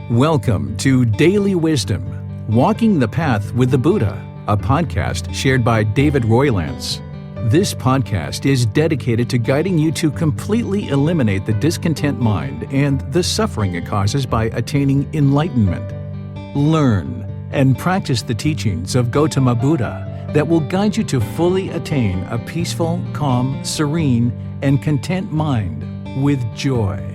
Welcome to Daily Wisdom, Walking the Path with the Buddha, a podcast shared by David Roylance. This podcast is dedicated to guiding you to completely eliminate the discontent mind and the suffering it causes by attaining enlightenment. Learn and practice the teachings of Gotama Buddha that will guide you to fully attain a peaceful, calm, serene, and content mind with joy.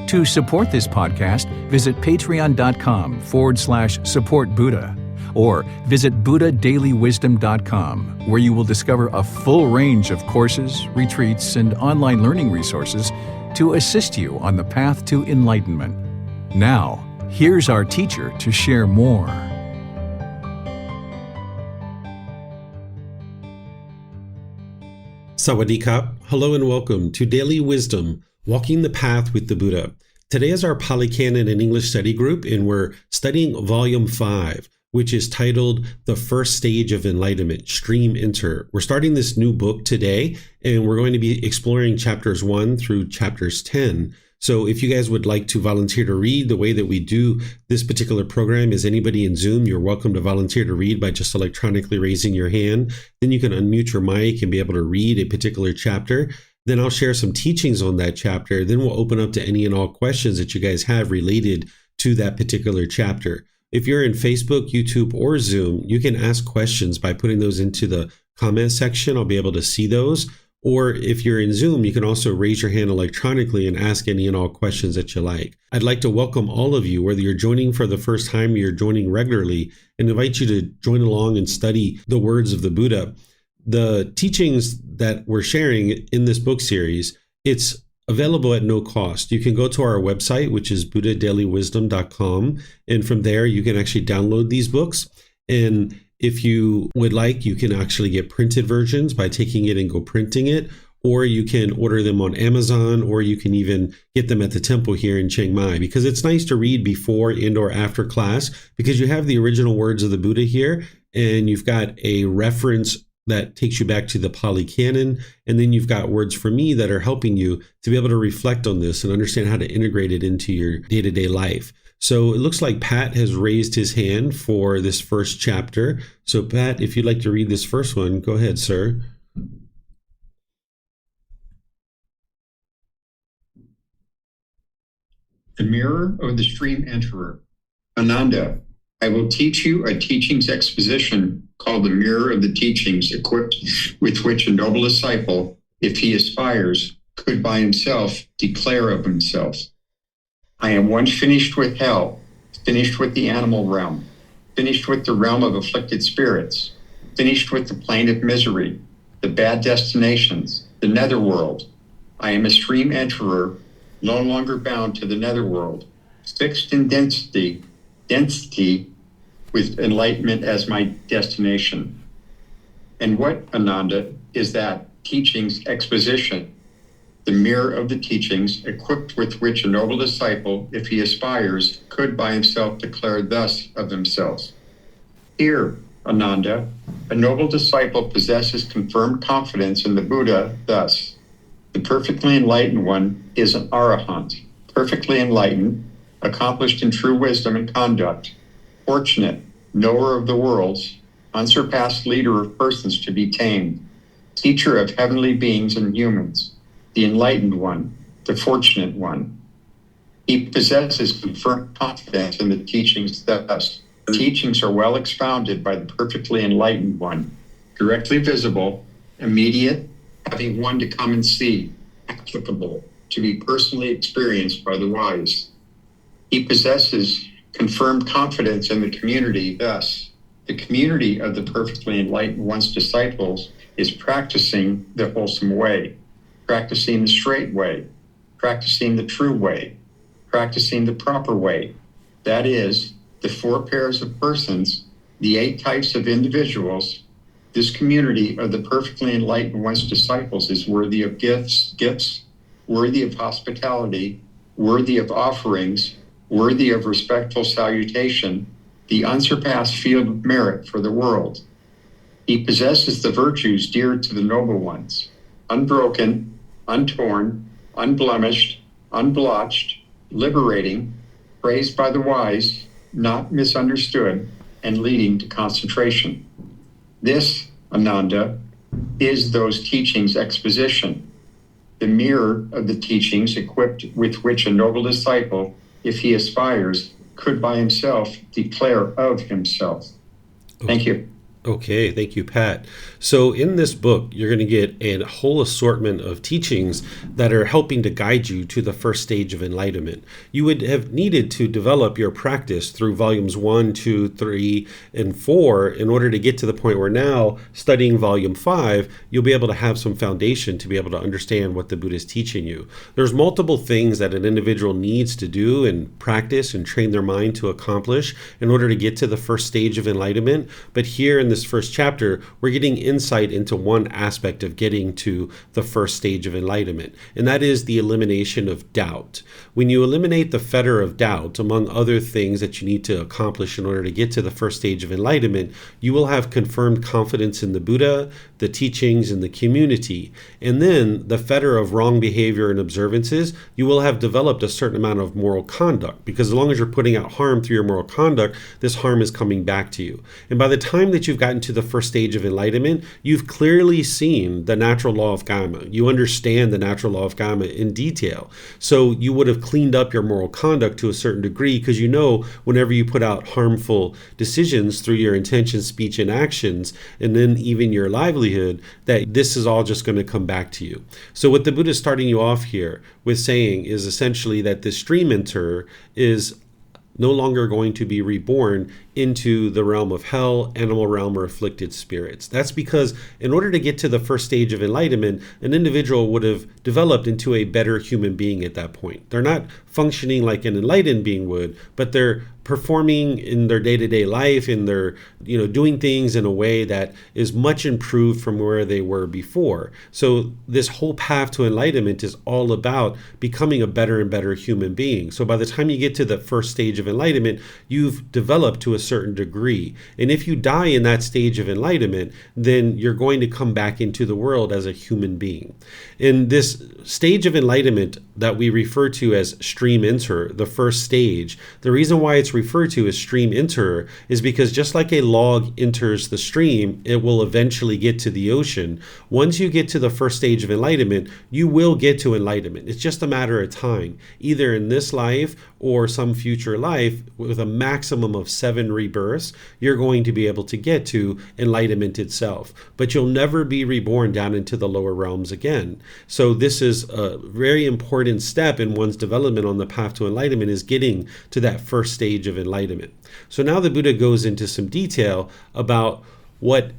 To support this podcast, visit patreon.com/support Buddha or visit buddhadailywisdom.com, where you will discover a full range of courses, retreats, and online learning resources to assist you on the path to enlightenment. Now, here's our teacher to share more. Sawadee Kap. Hello and welcome to Daily Wisdom, Walking the Path with the Buddha. Today is our Pali Canon and English study group, and we're studying Volume 5, which is titled The First Stage of Enlightenment, Stream Enter. We're starting this new book today, and we're going to be exploring chapters 1 through chapters 10. So if you guys would like to volunteer to read, the way that we do this particular program is anybody in Zoom, you're welcome to volunteer to read by just electronically raising your hand. Then you can unmute your mic and be able to read a particular chapter. Then I'll share some teachings on that chapter. Then we'll open up to any and all questions that you guys have related to that particular chapter. If you're in Facebook, YouTube, or Zoom, you can ask questions by putting those into the comment section. I'll be able to see those. Or if you're in Zoom, you can also raise your hand electronically and ask any and all questions that you like. I'd like to welcome all of you, whether you're joining for the first time or you're joining regularly, and invite you to join along and study the words of the Buddha. The teachings that we're sharing in this book series, it's available at no cost. You can go to our website, which is buddhadailywisdom.com, and from there you can actually download these books. And if you would like, you can actually get printed versions by taking it and go printing it, or you can order them on Amazon, or you can even get them at the temple here in Chiang Mai, because it's nice to read before and or after class, because you have the original words of the Buddha here, and you've got a reference that takes you back to the Pali Canon, and then you've got words from me that are helping you to be able to reflect on this and understand how to integrate it into your day-to-day life. So it looks like Pat has raised his hand for this first chapter. So Pat, if you'd like to read this first one, go ahead, sir. The Mirror of the Stream Enterer. Ananda, I will teach you a teachings exposition called the Mirror of the Teachings, equipped with which a noble disciple, if he aspires, could by himself declare of himself. I am once finished with hell, finished with the animal realm, finished with the realm of afflicted spirits, finished with the plane of misery, the bad destinations, the netherworld. I am a stream enterer, no longer bound to the netherworld, fixed in density with enlightenment as my destination. And what, Ananda, is that teachings exposition? The mirror of the teachings, equipped with which a noble disciple, if he aspires, could by himself declare thus of himself. Here, Ananda, a noble disciple possesses confirmed confidence in the Buddha thus. The perfectly enlightened one is an arahant, perfectly enlightened, accomplished in true wisdom and conduct, fortunate, knower of the worlds, unsurpassed leader of persons to be tamed, teacher of heavenly beings and humans, the enlightened one, the fortunate one. He possesses confirmed confidence in the teachings thus. The teachings are well expounded by the perfectly enlightened one, directly visible, immediate, having one to come and see, applicable, to be personally experienced by the wise. He possesses confirmed confidence in the community thus. The community of the perfectly enlightened one's disciples is practicing the wholesome way, practicing the straight way, practicing the true way, practicing the proper way. That is, the 4 pairs of persons, the 8 types of individuals. This community of the perfectly enlightened one's disciples is worthy of gifts, worthy of hospitality, worthy of offerings, worthy of respectful salutation, the unsurpassed field of merit for the world. He possesses the virtues dear to the noble ones, unbroken, untorn, unblemished, unblotched, liberating, praised by the wise, not misunderstood, and leading to concentration. This, Ananda, is those teachings' exposition, the mirror of the teachings equipped with which a noble disciple, if he aspires, could by himself declare of himself. Thank you. Okay, thank you, Pat. So in this book, you're going to get a whole assortment of teachings that are helping to guide you to the first stage of enlightenment. You would have needed to develop your practice through volumes 1, 2, 3, and 4 in order to get to the point where now, studying volume 5, you'll be able to have some foundation to be able to understand what the Buddha is teaching you. There's multiple things that an individual needs to do and practice and train their mind to accomplish in order to get to the first stage of enlightenment. But here in this first chapter, we're getting insight into one aspect of getting to the first stage of enlightenment, and that is the elimination of doubt. When you eliminate the fetter of doubt, among other things that you need to accomplish in order to get to the first stage of enlightenment, you will have confirmed confidence in the Buddha, the teachings, and the community. And then the fetter of wrong behavior and observances, you will have developed a certain amount of moral conduct, because as long as you're putting out harm through your moral conduct, this harm is coming back to you. And by the time that you've gotten to the first stage of enlightenment, you've clearly seen the natural law of karma. You understand the natural law of karma in detail. So you would have cleaned up your moral conduct to a certain degree, because you know whenever you put out harmful decisions through your intention, speech, and actions, and then even your livelihood, that this is all just going to come back to you. So what the Buddha is starting you off here with saying is essentially that this stream enterer is no longer going to be reborn into the realm of hell, animal realm, or afflicted spirits. That's because in order to get to the first stage of enlightenment, an individual would have developed into a better human being at that point. They're not functioning like an enlightened being would, but they're performing in their day-to-day life, and they're doing things in a way that is much improved from where they were before. So this whole path to enlightenment is all about becoming a better and better human being. So by the time you get to the first stage of enlightenment, you've developed to a certain degree. And if you die in that stage of enlightenment, then you're going to come back into the world as a human being. In this stage of enlightenment that we refer to as stream enterer, the first stage, the reason why it's referred to as stream enterer is because just like a log enters the stream, it will eventually get to the ocean. Once you get to the first stage of enlightenment, you will get to enlightenment. It's just a matter of time, either in this life or some future life. With a maximum of 7 rebirths, you're going to be able to get to enlightenment itself. But you'll never be reborn down into the lower realms again. So this is a very important step in one's development on the path to enlightenment, is getting to that first stage of enlightenment. So now the Buddha goes into some detail about what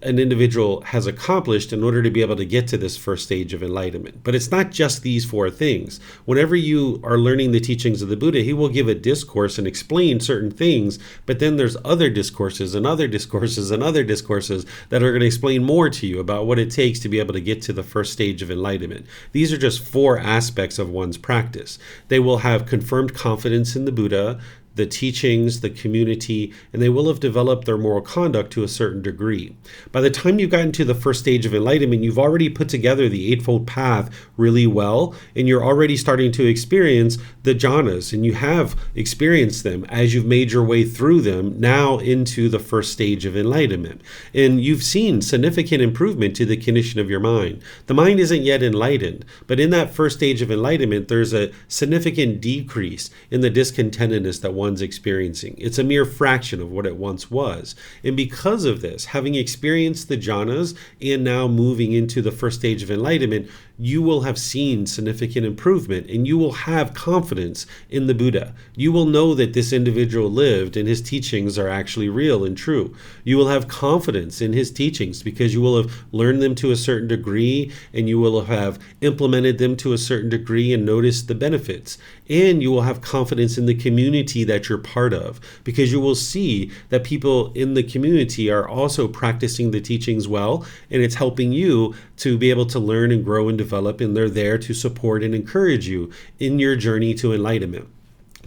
an individual has accomplished in order to be able to get to this first stage of enlightenment. But it's not just these 4 things. Whenever you are learning the teachings of the Buddha, he will give a discourse and explain certain things, but then there's other discourses and other discourses and other discourses that are going to explain more to you about what it takes to be able to get to the first stage of enlightenment. These are just 4 aspects of one's practice. They will have confirmed confidence in the Buddha, the teachings, the community, and they will have developed their moral conduct to a certain degree. By the time you've gotten to the first stage of enlightenment, you've already put together the Eightfold Path really well, and you're already starting to experience the jhanas, and you have experienced them as you've made your way through them now into the first stage of enlightenment. And you've seen significant improvement to the condition of your mind. The mind isn't yet enlightened, but in that first stage of enlightenment, there's a significant decrease in the discontentedness that one's experiencing. It's a mere fraction of what it once was. And because of this, having experienced the jhanas and now moving into the first stage of enlightenment, you will have seen significant improvement, and you will have confidence in the Buddha. You will know that this individual lived and his teachings are actually real and true. You will have confidence in his teachings because you will have learned them to a certain degree, and you will have implemented them to a certain degree and noticed the benefits. And you will have confidence in the community that you're part of, because you will see that people in the community are also practicing the teachings well, and it's helping you to be able to learn and grow and develop, and they're there to support and encourage you in your journey to enlightenment.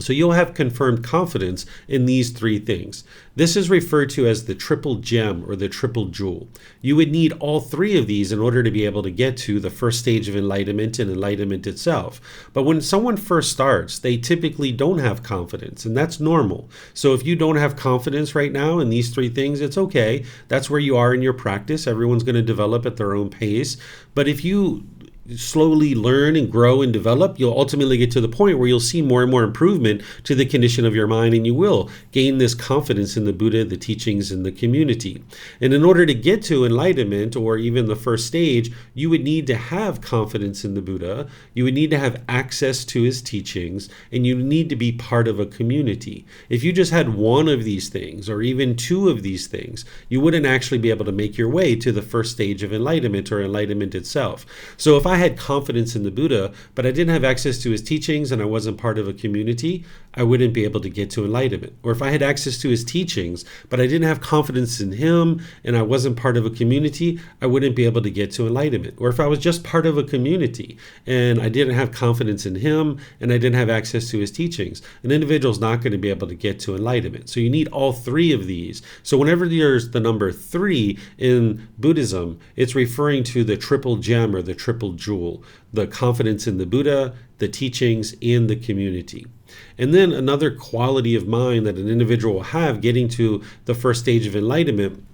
So you'll have confirmed confidence in these three things. This is referred to as the triple gem or the triple jewel. You would need all three of these in order to be able to get to the first stage of enlightenment and enlightenment itself. But when someone first starts, they typically don't have confidence, and that's normal. So if you don't have confidence right now in these three things, it's okay. That's where you are in your practice. Everyone's going to develop at their own pace. But if you slowly learn and grow and develop, you'll ultimately get to the point where you'll see more and more improvement to the condition of your mind, and you will gain this confidence in the Buddha, the teachings, and the community. And in order to get to enlightenment or even the first stage, you would need to have confidence in the Buddha, you would need to have access to his teachings, and you need to be part of a community. If you just had one of these things or even two of these things, you wouldn't actually be able to make your way to the first stage of enlightenment or enlightenment itself. So if I had confidence in the Buddha, but I didn't have access to his teachings and I wasn't part of a community, I wouldn't be able to get to enlightenment. Or if I had access to his teachings, but I didn't have confidence in him and I wasn't part of a community, I wouldn't be able to get to enlightenment. Or if I was just part of a community and I didn't have confidence in him and I didn't have access to his teachings, an individual's not going to be able to get to enlightenment. So you need all three of these. So whenever there's the number 3 in Buddhism, it's referring to the triple gem or the triple jewel, the confidence in the Buddha, the teachings, and the community. And then another quality of mind that an individual will have getting to the first stage of enlightenment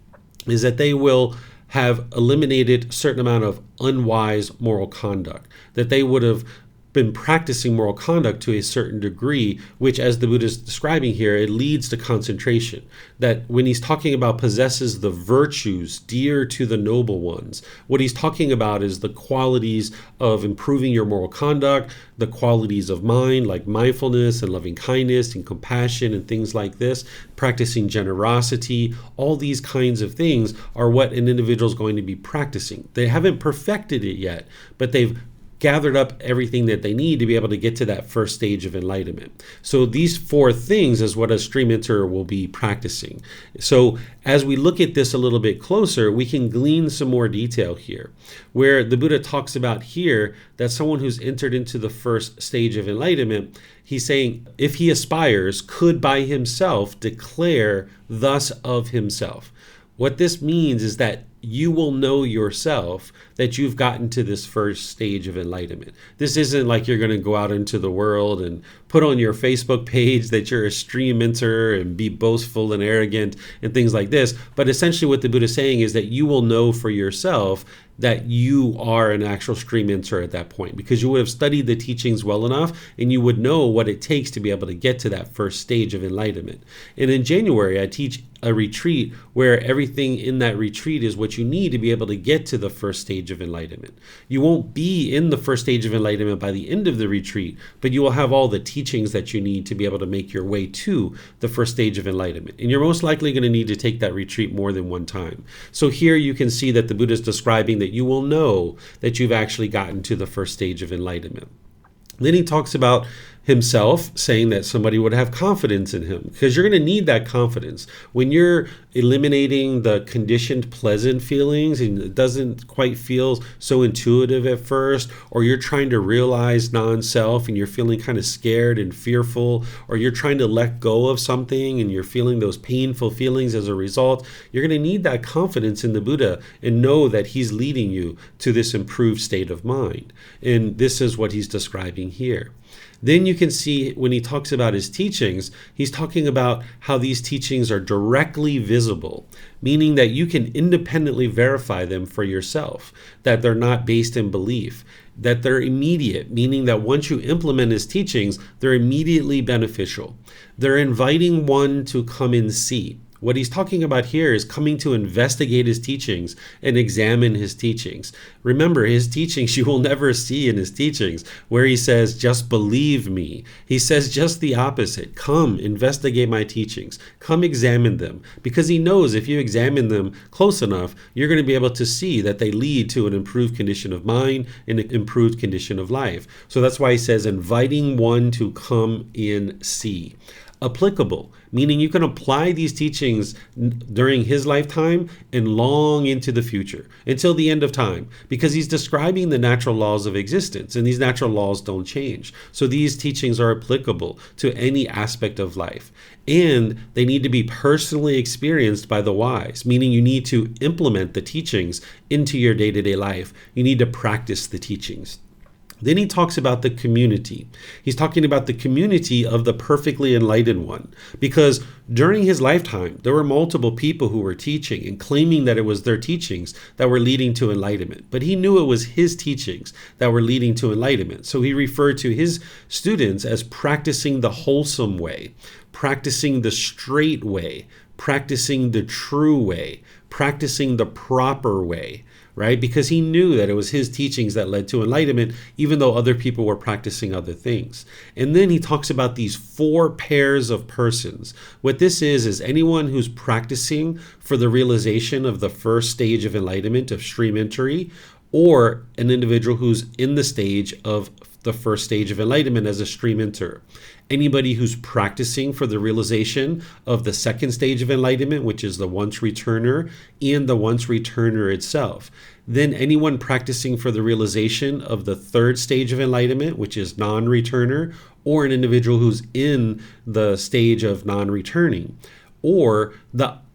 is that they will have eliminated a certain amount of unwise moral conduct, that they would have been practicing moral conduct to a certain degree, which, as the Buddha is describing here, it leads to concentration. That when he's talking about possesses the virtues dear to the noble ones, what he's talking about is the qualities of improving your moral conduct, the qualities of mind like mindfulness and loving kindness and compassion and things like this, practicing generosity. All these kinds of things are what an individual is going to be practicing. They haven't perfected it yet, but they've gathered up everything that they need to be able to get to that first stage of enlightenment. So these 4 things is what a stream enterer will be practicing. So as we look at this a little bit closer, we can glean some more detail here, where the Buddha talks about here that someone who's entered into the first stage of enlightenment, he's saying if he aspires, could by himself declare thus of himself. What this means is that you will know yourself that you've gotten to this first stage of enlightenment. This isn't like you're going to go out into the world and put on your Facebook page that you're a stream enterer and be boastful and arrogant and things like this. But essentially what the Buddha is saying is that you will know for yourself that you are an actual stream enterer at that point, because you would have studied the teachings well enough and you would know what it takes to be able to get to that first stage of enlightenment. And in January, I teach a retreat where everything in that retreat is what you need to be able to get to the first stage of enlightenment. You won't be in the first stage of enlightenment by the end of the retreat, but you will have all the teachings that you need to be able to make your way to the first stage of enlightenment. And you're most likely going to need to take that retreat more than one time. So here you can see that the Buddha is describing that you will know that you've actually gotten to the first stage of enlightenment. Then he talks about himself, saying that somebody would have confidence in him, because you're going to need that confidence. When you're eliminating the conditioned pleasant feelings and it doesn't quite feel so intuitive at first, or you're trying to realize non-self and you're feeling kind of scared and fearful, or you're trying to let go of something and you're feeling those painful feelings as a result, you're going to need that confidence in the Buddha and know that he's leading you to this improved state of mind. And this is what he's describing here. Then you can see when he talks about his teachings, he's talking about how these teachings are directly visible, meaning that you can independently verify them for yourself, that they're not based in belief, that they're immediate, meaning that once you implement his teachings, they're immediately beneficial. They're inviting one to come and see. What he's talking about here is coming to investigate his teachings and examine his teachings. Remember, his teachings you will never see in his teachings where he says, just believe me. He says just the opposite. Come, investigate my teachings. Come examine them. Because he knows if you examine them close enough, you're going to be able to see that they lead to an improved condition of mind and an improved condition of life. So that's why he says, inviting one to come and see. applicable, meaning you can apply these teachings during his lifetime and long into the future, until the end of time, because he's describing the natural laws of existence, and these natural laws don't change. So these teachings are applicable to any aspect of life, and they need to be personally experienced by the wise, meaning you need to implement the teachings into your day-to-day life. You need to practice the teachings. Then he talks about the community. He's talking about the community of the perfectly enlightened one, because during his lifetime, there were multiple people who were teaching and claiming that it was their teachings that were leading to enlightenment. But he knew it was his teachings that were leading to enlightenment. So he referred to his students as practicing the wholesome way, practicing the straight way, practicing the true way, practicing the proper way. Right? Because he knew that it was his teachings that led to enlightenment, even though other people were practicing other things. And then he talks about these 4 pairs of persons. What this is anyone who's practicing for the realization of the first stage of enlightenment, of stream entry, or an individual who's in the stage of the first stage of enlightenment as a stream enter. Anybody who's practicing for the realization of the second stage of enlightenment, which is the once returner, and the once returner itself. Then anyone practicing for the realization of the third stage of enlightenment, which is non-returner, or an individual who's in the stage of non-returning, or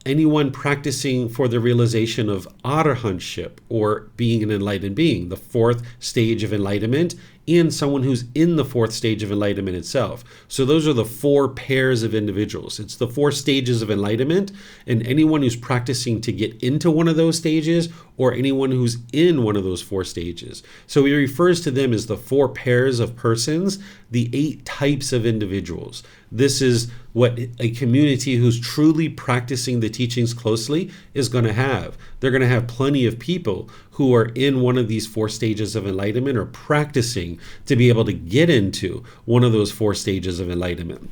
anyone practicing for the realization of arahantship, or being an enlightened being, the fourth stage of enlightenment, and someone who's in the fourth stage of enlightenment itself. So those are the 4 pairs of individuals. It's the 4 stages of enlightenment, and anyone who's practicing to get into one of those stages, or anyone who's in one of those 4 stages. So he refers to them as the 4 pairs of persons, the 8 types of individuals. This is what a community who's truly practicing the teachings closely is going to have. They're going to have plenty of people who are in one of these 4 stages of enlightenment, or practicing to be able to get into one of those 4 stages of enlightenment.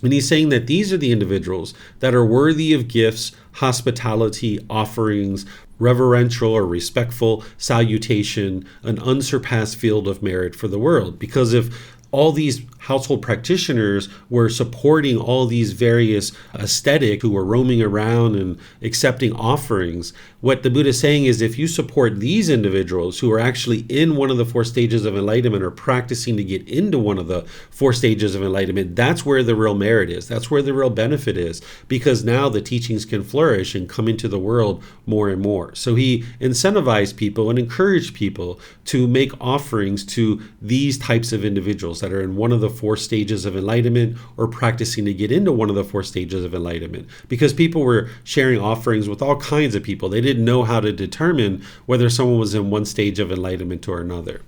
And he's saying that these are the individuals that are worthy of gifts, hospitality, offerings, reverential or respectful salutation, an unsurpassed field of merit for the world. Because if all these household practitioners were supporting all these various ascetic who were roaming around and accepting offerings, what the Buddha is saying is, if you support these individuals who are actually in one of the 4 stages of enlightenment, or practicing to get into one of the 4 stages of enlightenment, that's where the real merit is. That's where the real benefit is, because now the teachings can flourish and come into the world more and more. So he incentivized people and encouraged people to make offerings to these types of individuals that are in one of the 4 stages of enlightenment, or practicing to get into one of the 4 stages of enlightenment, because people were sharing offerings with all kinds of people. They didn't know how to determine whether someone was in one stage of enlightenment or another.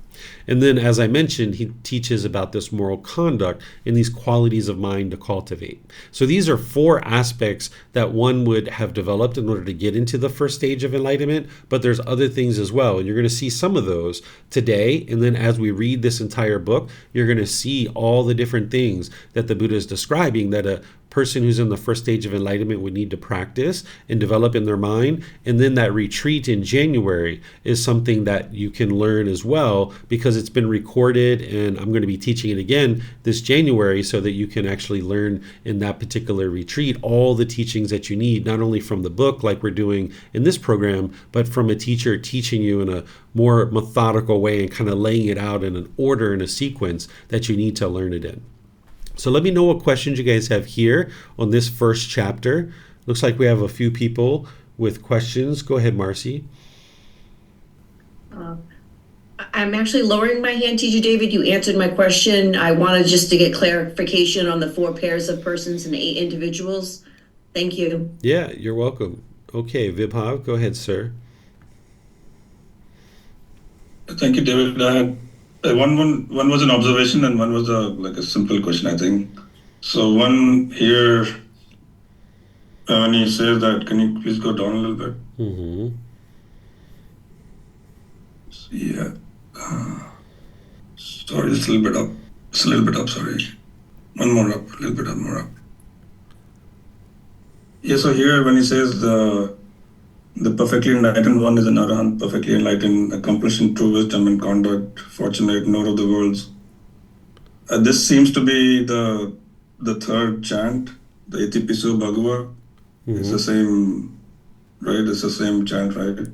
And then, as I mentioned, he teaches about this moral conduct and these qualities of mind to cultivate. So these are 4 aspects that one would have developed in order to get into the first stage of enlightenment, but there's other things as well. And you're going to see some of those today. And then as we read this entire book, you're going to see all the different things that the Buddha is describing that a person who's in the first stage of enlightenment would need to practice and develop in their mind. And then that retreat in January is something that you can learn as well, because it's been recorded, and I'm going to be teaching it again this January, so that you can actually learn in that particular retreat all the teachings that you need, not only from the book like we're doing in this program, but from a teacher teaching you in a more methodical way and kind of laying it out in an order and a sequence that you need to learn it in. So let me know what questions you guys have here on this first chapter. Looks like we have a few people with questions. Go ahead, Marcy. I'm actually lowering my hand, Teacher David. You answered my question. I wanted just to get clarification on the 4 pairs of persons and 8 individuals. Thank you. Yeah, you're welcome. Okay, Vibhav, go ahead, sir. Thank you, David. One was an observation, and one was a simple question, I think. So one here, when he says that, can you please go down a little bit? Mm-hmm. Yeah. Sorry, just a little bit up. Just a little bit up, sorry. One more up, a little bit up, more up. Yeah, so here when he says the perfectly enlightened one is an arahant, perfectly enlightened, accomplished in true wisdom and conduct, fortunate, knower of the worlds. This seems to be the the third chant, the Itipiso Bhagava, it's the same, right? It's the same chant, right?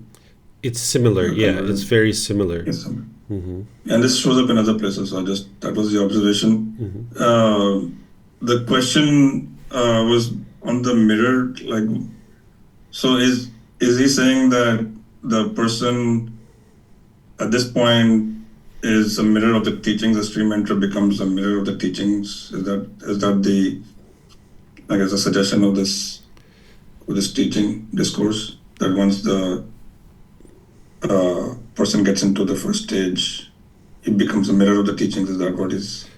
It's similar. Yeah, Converted. it's very similar. Yes, sir. And this shows up in other places. So that was the observation. The question was on the mirror, like, so is he saying that the person at this point is a mirror of the teachings? The stream mentor becomes a mirror of the teachings. Is that the, I guess, the suggestion of this teaching discourse, that once the person gets into the first stage, it becomes a mirror of the teachings? Is that what he's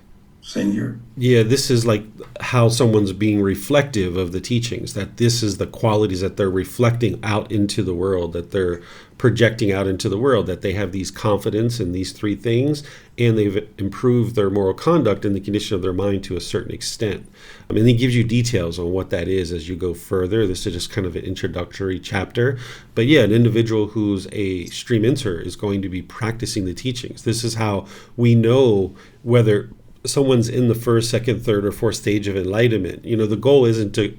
saying here? Yeah, this is like how someone's being reflective of the teachings, that this is the qualities that they're reflecting out into the world, that they're projecting out into the world, that they have these confidence in these three things, and they've improved their moral conduct and the condition of their mind to a certain extent. I mean, he gives you details on what that is as you go further. This is just kind of an introductory chapter. But yeah, an individual who's a stream enter is going to be practicing the teachings. This is how we know whether someone's in the first, second, third, or fourth stage of enlightenment. You know, the goal isn't to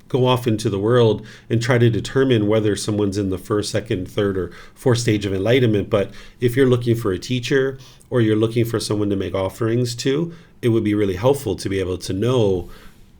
go off into the world and try to determine whether someone's in the first, second, third, or fourth stage of enlightenment. But if you're looking for a teacher or you're looking for someone to make offerings to, it would be really helpful to be able to know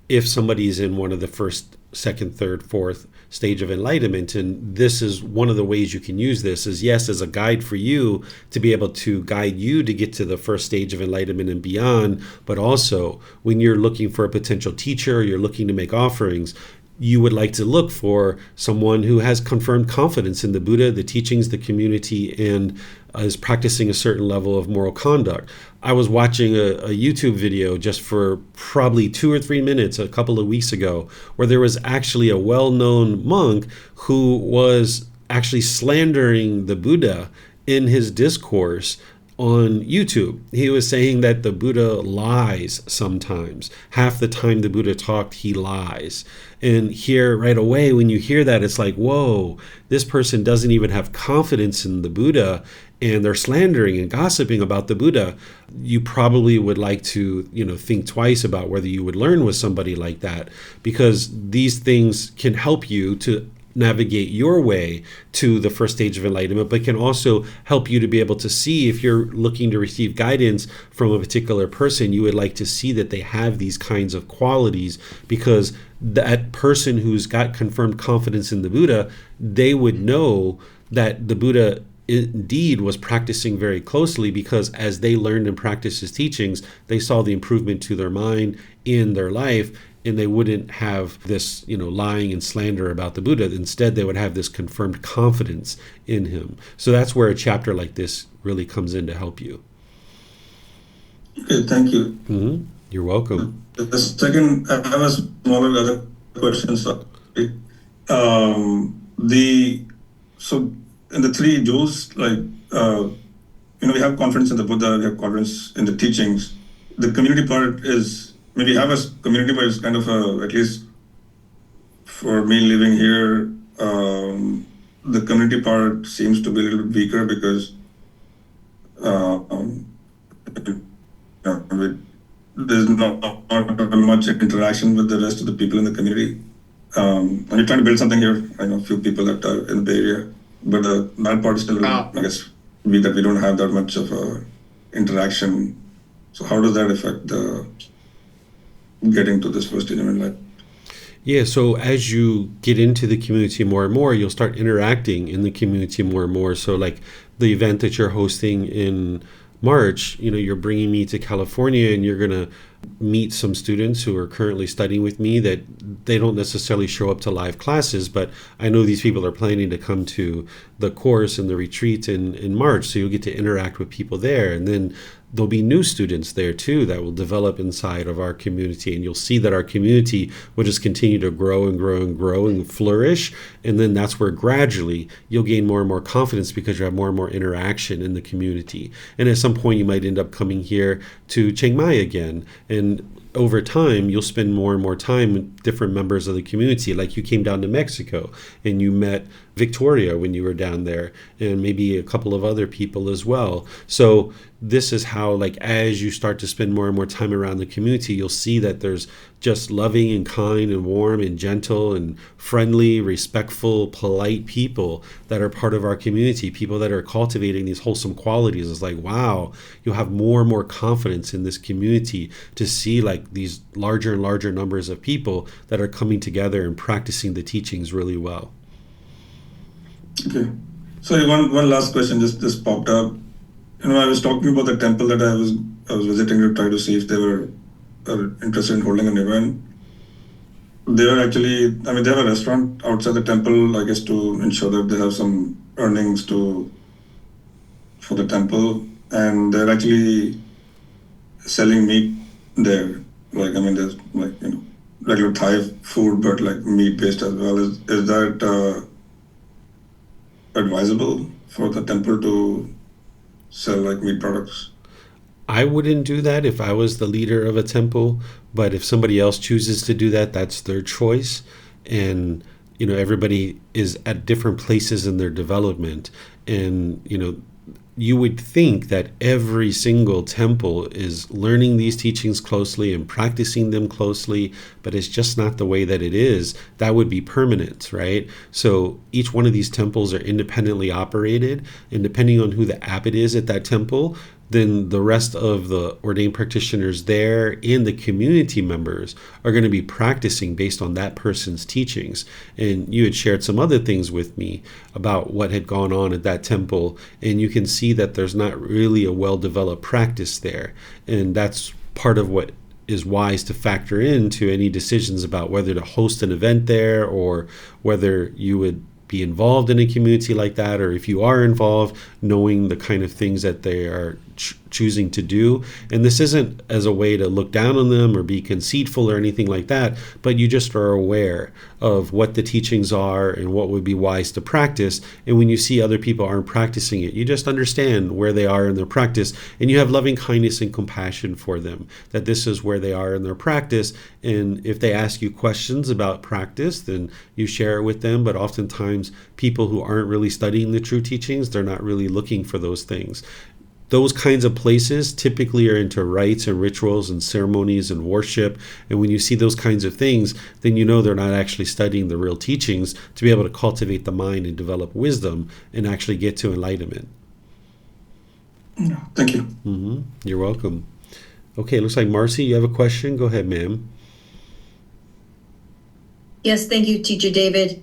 if somebody's in one of the first, second, third, fourth stage of enlightenment. And this is one of the ways you can use this, is yes, as a guide for you to be able to guide you to get to the first stage of enlightenment and beyond. But also when you're looking for a potential teacher, or you're looking to make offerings, you would like to look for someone who has confirmed confidence in the Buddha, the teachings, the community, and is practicing a certain level of moral conduct. I was watching a YouTube video just for probably 2 or 3 minutes a couple of weeks ago, where there was actually a well-known monk who was actually slandering the Buddha in his discourse on YouTube. He was saying that the Buddha lies sometimes. Half the time the Buddha talked, he lies. And here, right away, when you hear that, it's like, whoa, this person doesn't even have confidence in the Buddha, and they're slandering and gossiping about the Buddha. You probably would like to, think twice about whether you would learn with somebody like that, because these things can help you to navigate your way to the first stage of enlightenment, but can also help you to be able to see, if you're looking to receive guidance from a particular person, you would like to see that they have these kinds of qualities, because that person who's got confirmed confidence in the Buddha, they would know that the Buddha indeed was practicing very closely, because as they learned and practiced his teachings, they saw the improvement to their mind in their life, and they wouldn't have this, lying and slander about the Buddha. Instead, they would have this confirmed confidence in him. So that's where a chapter like this really comes in to help you. Okay, thank you. Mm-hmm. You're welcome. The second, I have a smaller other question. So in the three jewels, we have confidence in the Buddha, we have confidence in the teachings. The community part is, maybe have a community, but it's kind of at least for me living here, the community part seems to be a little bit weaker, because there's not much interaction with the rest of the people in the community. And we're trying to build something here. I know a few people that are in the Bay Area, but that part is still, I guess, we don't have that much of a interaction. So how does that affect the getting to this first stage of enlightenment? Yeah, so as you get into the community more and more, you'll start interacting in the community more and more. So like the event that you're hosting in March, you're bringing me to California, and you're going to meet some students who are currently studying with me that they don't necessarily show up to live classes, but I know these people are planning to come to the course and the retreat in March. So you'll get to interact with people there. And then there'll be new students there too that will develop inside of our community, and you'll see that our community will just continue to grow and grow and grow and flourish. And then that's where gradually you'll gain more and more confidence, because you have more and more interaction in the community. And at some point you might end up coming here to Chiang Mai again, and over time you'll spend more and more time with different members of the community. Like you came down to Mexico and you met Victoria when you were down there, and maybe a couple of other people as well. So this is how, like, as you start to spend more and more time around the community, you'll see that there's just loving and kind and warm and gentle and friendly, respectful, polite people that are part of our community, people that are cultivating these wholesome qualities. It's like, wow, you'll have more and more confidence in this community to see like these larger and larger numbers of people that are coming together and practicing the teachings really well. Okay. Sorry, one last question just popped up. I was talking about the temple that I was visiting to try to see if they were interested in holding an event. They were actually, they have a restaurant outside the temple, I guess, to ensure that they have some earnings for the temple, and they're actually selling meat there. There's regular Thai food, but like meat based as well. Is that advisable for the temple to sell like meat products? I wouldn't do that if I was the leader of a temple, but if somebody else chooses to do that, that's their choice. And everybody is at different places in their development, and you would think that every single temple is learning these teachings closely and practicing them closely, but it's just not the way that it is. That would be permanent, right? So each one of these temples are independently operated, and depending on who the abbot is at that temple, then the rest of the ordained practitioners there and the community members are going to be practicing based on that person's teachings. And you had shared some other things with me about what had gone on at that temple, and you can see that there's not really a well-developed practice there. And that's part of what is wise to factor into any decisions about whether to host an event there or whether you would be involved in a community like that, or if you are involved, knowing the kind of things that they are choosing to do. And this isn't as a way to look down on them or be conceitful or anything like that, but you just are aware of what the teachings are and what would be wise to practice. And when you see other people aren't practicing it, you just understand where they are in their practice, and you have loving kindness and compassion for them, that this is where they are in their practice. And if they ask you questions about practice, then you share it with them. But oftentimes people who aren't really studying the true teachings, they're not really looking for those things. Those kinds of places typically are into rites and rituals and ceremonies and worship. And when you see those kinds of things, then you know they're not actually studying the real teachings to be able to cultivate the mind and develop wisdom and actually get to enlightenment. Thank you. Mm-hmm. You're welcome. Okay, looks like Marcy, you have a question? Go ahead, ma'am. Yes, thank you, Teacher David.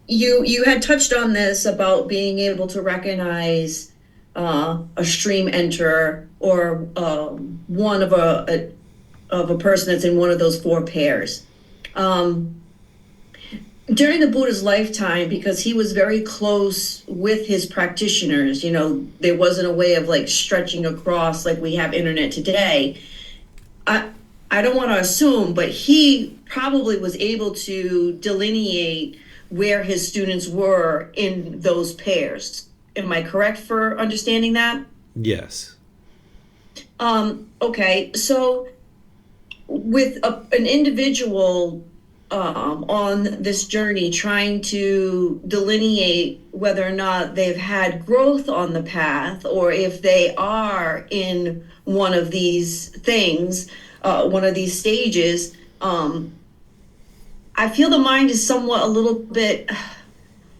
You had touched on this about being able to recognize a stream enterer or one of a person that's in one of those four pairs. During the Buddha's lifetime, because he was very close with his practitioners, there wasn't a way of like stretching across like we have internet today. I don't want to assume, but he probably was able to delineate where his students were in those pairs. Am I correct for understanding that? Yes. Okay, so with an individual on this journey trying to delineate whether or not they've had growth on the path, or if they are in one of these things, one of these stages, I feel the mind is somewhat a little bit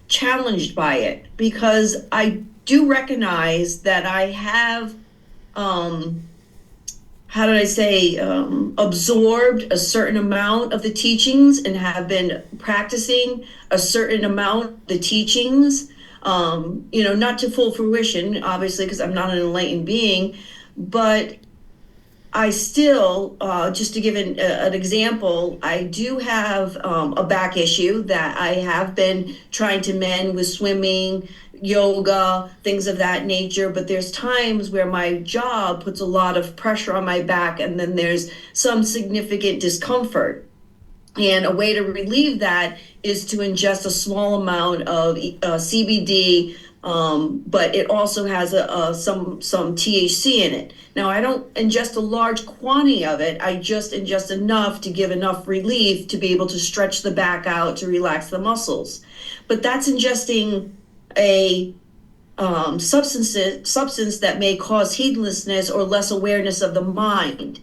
challenged by it, because I do recognize that I have absorbed a certain amount of the teachings and have been practicing a certain amount of the teachings, not to full fruition, obviously, because I'm not an enlightened being, but I still, just to give an example, I do have a back issue that I have been trying to mend with swimming, yoga, things of that nature. But there's times where my job puts a lot of pressure on my back, and then there's some significant discomfort. And a way to relieve that is to ingest a small amount of CBD, but it also has some THC in it. Now, I don't ingest a large quantity of it. I just ingest enough to give enough relief to be able to stretch the back out to relax the muscles. But that's ingesting a substance that may cause heedlessness or less awareness of the mind.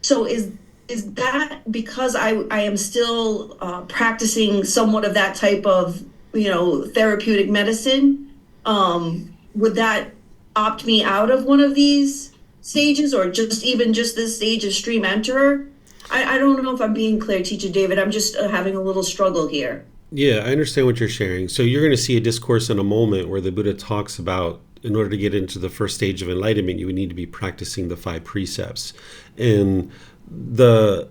So is that because I am still practicing somewhat of that type of, therapeutic medicine? Would that opt me out of one of these stages, or just this stage of stream enterer? I don't know if I'm being clear, Teacher David. I'm just having a little struggle here. Yeah, I understand what you're sharing. So you're going to see a discourse in a moment where the Buddha talks about, in order to get into the first stage of enlightenment, you would need to be practicing the 5 precepts. And the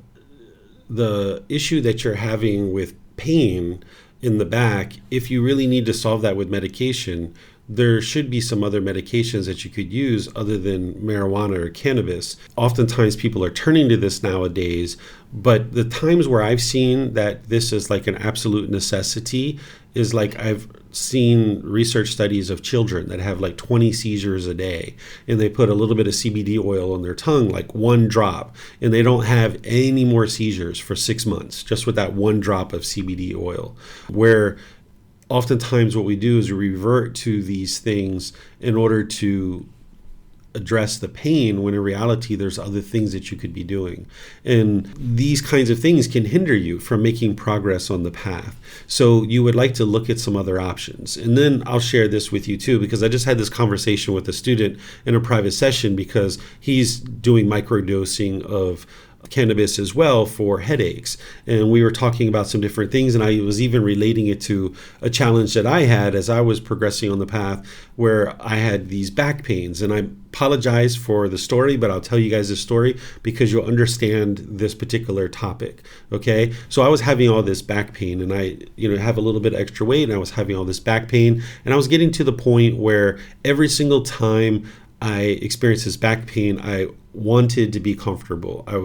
issue that you're having with pain in the back, if you really need to solve that with medication, there should be some other medications that you could use other than marijuana or cannabis. Oftentimes people are turning to this nowadays, but the times where I've seen that this is like an absolute necessity is like I've seen research studies of children that have like 20 seizures a day, and they put a little bit of CBD oil on their tongue, like 1 drop, and they don't have any more seizures for 6 months just with that 1 drop of CBD oil. Where oftentimes what we do is we revert to these things in order to address the pain, when in reality there's other things that you could be doing. And these kinds of things can hinder you from making progress on the path. So you would like to look at some other options. And then I'll share this with you too, because I just had this conversation with a student in a private session, because he's doing microdosing of cannabis as well for headaches, and we were talking about some different things, and I was even relating it to a challenge that I had as I was progressing on the path, where I had these back pains. And I apologize for the story, but I'll tell you guys this story because you'll understand this particular topic. Okay, so I was having all this back pain, and I have a little bit extra weight, and I was having all this back pain, and I was getting to the point where every single time I experienced this back pain, I wanted to be comfortable. I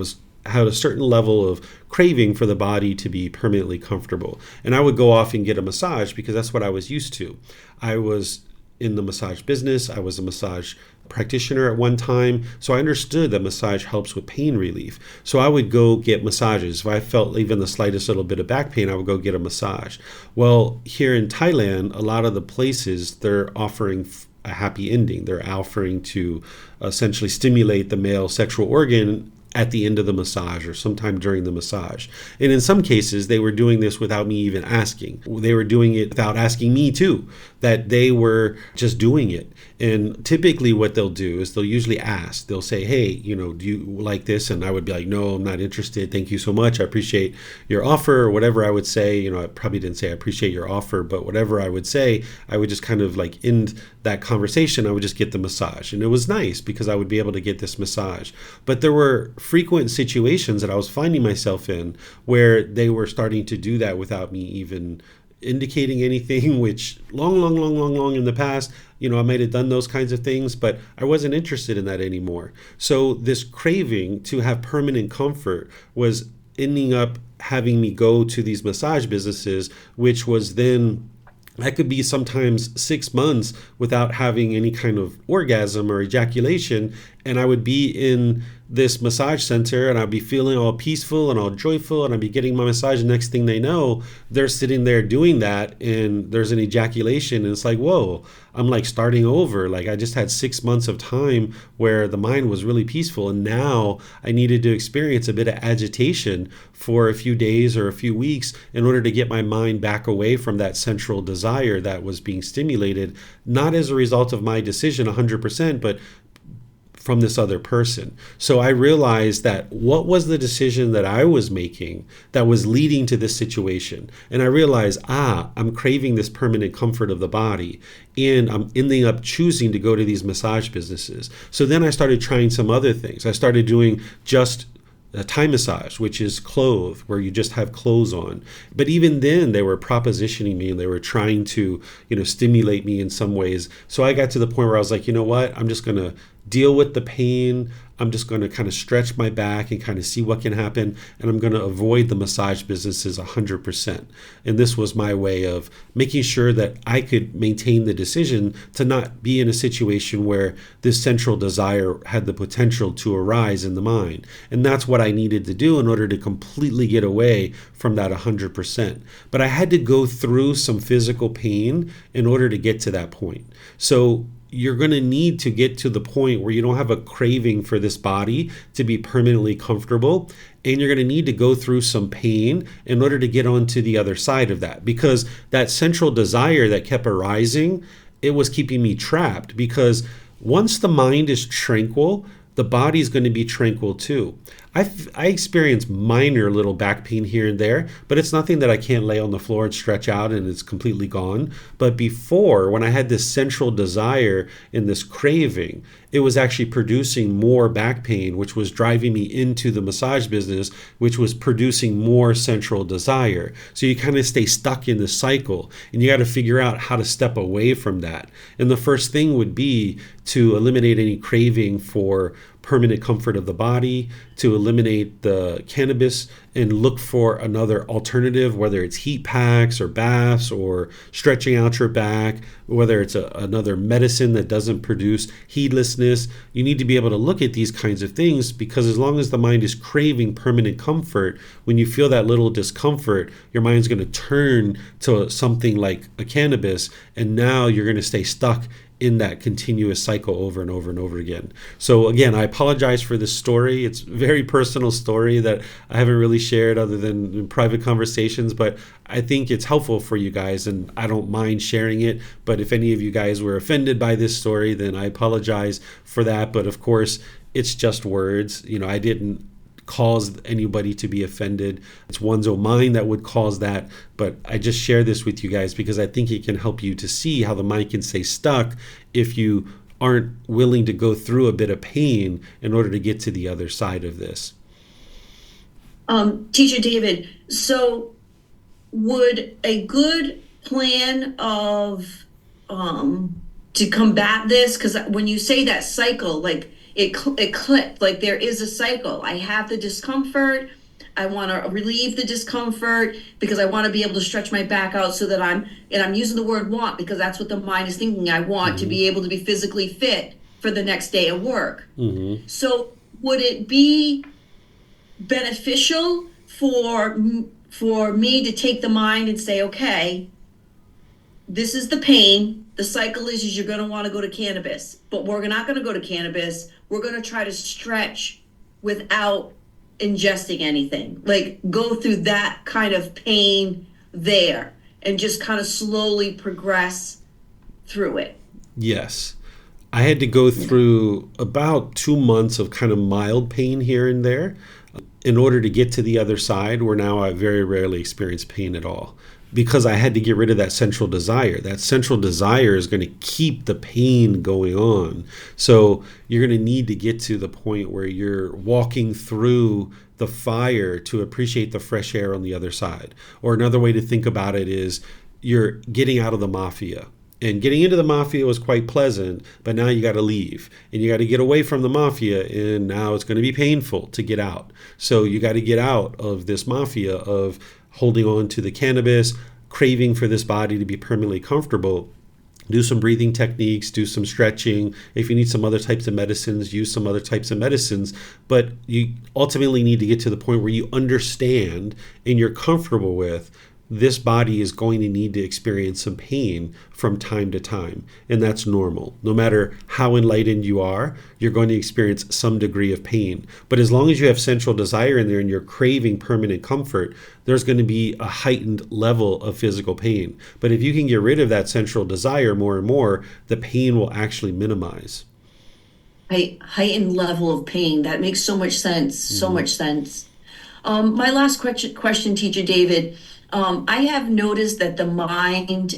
had a certain level of craving for the body to be permanently comfortable. And I would go off and get a massage because that's what I was used to. I was in the massage business. I was a massage practitioner at one time. So I understood that massage helps with pain relief. So I would go get massages. If I felt even the slightest little bit of back pain, I would go get a massage. Well, here in Thailand, a lot of the places, they're offering a happy ending. They're offering to essentially stimulate the male sexual organ at the end of the massage or sometime during the massage. And in some cases, they were doing this without me even asking. They were doing it without asking me too, that they were just doing it. And typically what they'll do is they'll usually ask, they'll say, hey, do you like this? And I would be like, no, I'm not interested. Thank you so much. I appreciate your offer, or whatever I would say. I probably didn't say I appreciate your offer, but whatever I would say, I would just kind of like end that conversation. I would just get the massage. And it was nice because I would be able to get this massage. But there were frequent situations that I was finding myself in where they were starting to do that without me even indicating anything, which long in the past, I might have done those kinds of things, but I wasn't interested in that anymore. So this craving to have permanent comfort was ending up having me go to these massage businesses, which was then, I could be sometimes 6 months without having any kind of orgasm or ejaculation, and I would be in this massage center and I'd be feeling all peaceful and all joyful, and I'd be getting my massage, and next thing they know, they're sitting there doing that and there's an ejaculation, and it's like, whoa, I'm like starting over. Like I just had 6 months of time where the mind was really peaceful, and now I needed to experience a bit of agitation for a few days or a few weeks in order to get my mind back away from that central desire that was being stimulated, not as a result of my decision 100%, but from this other person. So I realized that what was the decision that I was making that was leading to this situation? And I realized, I'm craving this permanent comfort of the body, and I'm ending up choosing to go to these massage businesses. So then I started trying some other things. I started doing just a Thai massage, which is clothed, where you just have clothes on. But even then, they were propositioning me and they were trying to, stimulate me in some ways. So I got to the point where I was like, you know what? I'm just going to deal with the pain. I'm just going to kind of stretch my back and kind of see what can happen. And I'm going to avoid the massage businesses 100%. And this was my way of making sure that I could maintain the decision to not be in a situation where this central desire had the potential to arise in the mind. And that's what I needed to do in order to completely get away from that 100%. But I had to go through some physical pain in order to get to that point. So you're going to need to get to the point where you don't have a craving for this body to be permanently comfortable. And you're going to need to go through some pain in order to get onto the other side of that. Because that central desire that kept arising, it was keeping me trapped. Because once the mind is tranquil, the body is going to be tranquil too. I experience minor little back pain here and there, but it's nothing that I can't lay on the floor and stretch out and it's completely gone. But before, when I had this central desire and this craving, it was actually producing more back pain, which was driving me into the massage business, which was producing more central desire. So you kind of stay stuck in this cycle, and you got to figure out how to step away from that. And the first thing would be to eliminate any craving for permanent comfort of the body, to eliminate the cannabis and look for another alternative, whether it's heat packs or baths or stretching out your back, whether it's another medicine that doesn't produce heedlessness. You need to be able to look at these kinds of things, because as long as the mind is craving permanent comfort, when you feel that little discomfort, your mind's going to turn to something like a cannabis, and now you're going to stay stuck in that continuous cycle over and over and over again. So again, I apologize for this story. It's a very personal story that I haven't really shared other than in private conversations, but I think it's helpful for you guys, and I don't mind sharing it. But if any of you guys were offended by this story, then I apologize for that. But of course, it's just words. I didn't cause anybody to be offended. It's one's own mind that would cause that. But I just share this with you guys because I think it can help you to see how the mind can stay stuck if you aren't willing to go through a bit of pain in order to get to the other side of this. Teacher David, so would a good plan of to combat this, because when you say that cycle, like it clicked, like there is a cycle. I have the discomfort. I want to relieve the discomfort because I want to be able to stretch my back out so that I'm using the word want because that's what the mind is thinking. I want to be able to be physically fit for the next day of work. So would it be beneficial for me to take the mind and say, okay, this is the pain. The cycle is you're going to want to go to cannabis, but we're not going to go to cannabis. We're going to try to stretch without ingesting anything, like go through that kind of pain there and just kind of slowly progress through it. Yes. I had to go through about 2 months of kind of mild pain here and there in order to get to the other side, where now I very rarely experience pain at all, because I had to get rid of that central desire. That central desire is going to keep the pain going on. So you're going to need to get to the point where you're walking through the fire to appreciate the fresh air on the other side. Or another way to think about it is you're getting out of the mafia. And getting into the mafia was quite pleasant, but now you got to leave and you got to get away from the mafia, and now it's going to be painful to get out. So you got to get out of this mafia of holding on to the cannabis, craving for this body to be permanently comfortable. Do some breathing techniques, do some stretching. If you need some other types of medicines, use some other types of medicines. But you ultimately need to get to the point where you understand and you're comfortable with this body is going to need to experience some pain from time to time. And that's normal. No matter how enlightened you are, you're going to experience some degree of pain. But as long as you have central desire in there and you're craving permanent comfort, there's going to be a heightened level of physical pain. But if you can get rid of that central desire more and more, the pain will actually minimize. Heightened level of pain. That makes so much sense. So much sense. My last question, Teacher David. I have noticed that the mind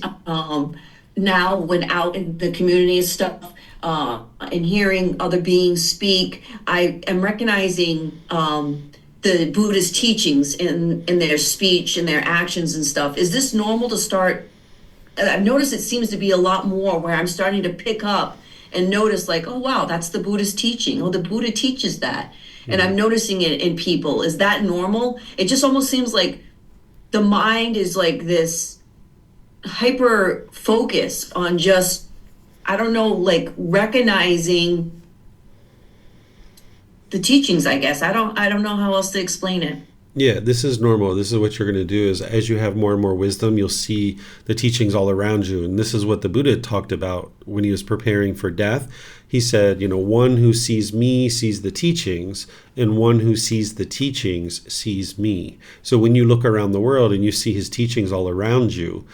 now, when out in the community and stuff, and hearing other beings speak, I am recognizing the Buddha's teachings in their speech and their actions and stuff. Is this normal to start? I've noticed it seems to be a lot more where I'm starting to pick up and notice like, oh wow, that's the Buddha's teaching. Oh, the Buddha teaches that. And I'm noticing it in people. Is that normal? It just almost seems like the mind is like this hyper focus on just, I don't know, like recognizing the teachings, I guess. I don't know how else to explain it. Yeah, this is normal. This is what you're going to do is as you have more and more wisdom, you'll see the teachings all around you. And this is what the Buddha talked about when he was preparing for death. He said, one who sees me sees the teachings, and one who sees the teachings sees me. So when you look around the world and you see his teachings all around you,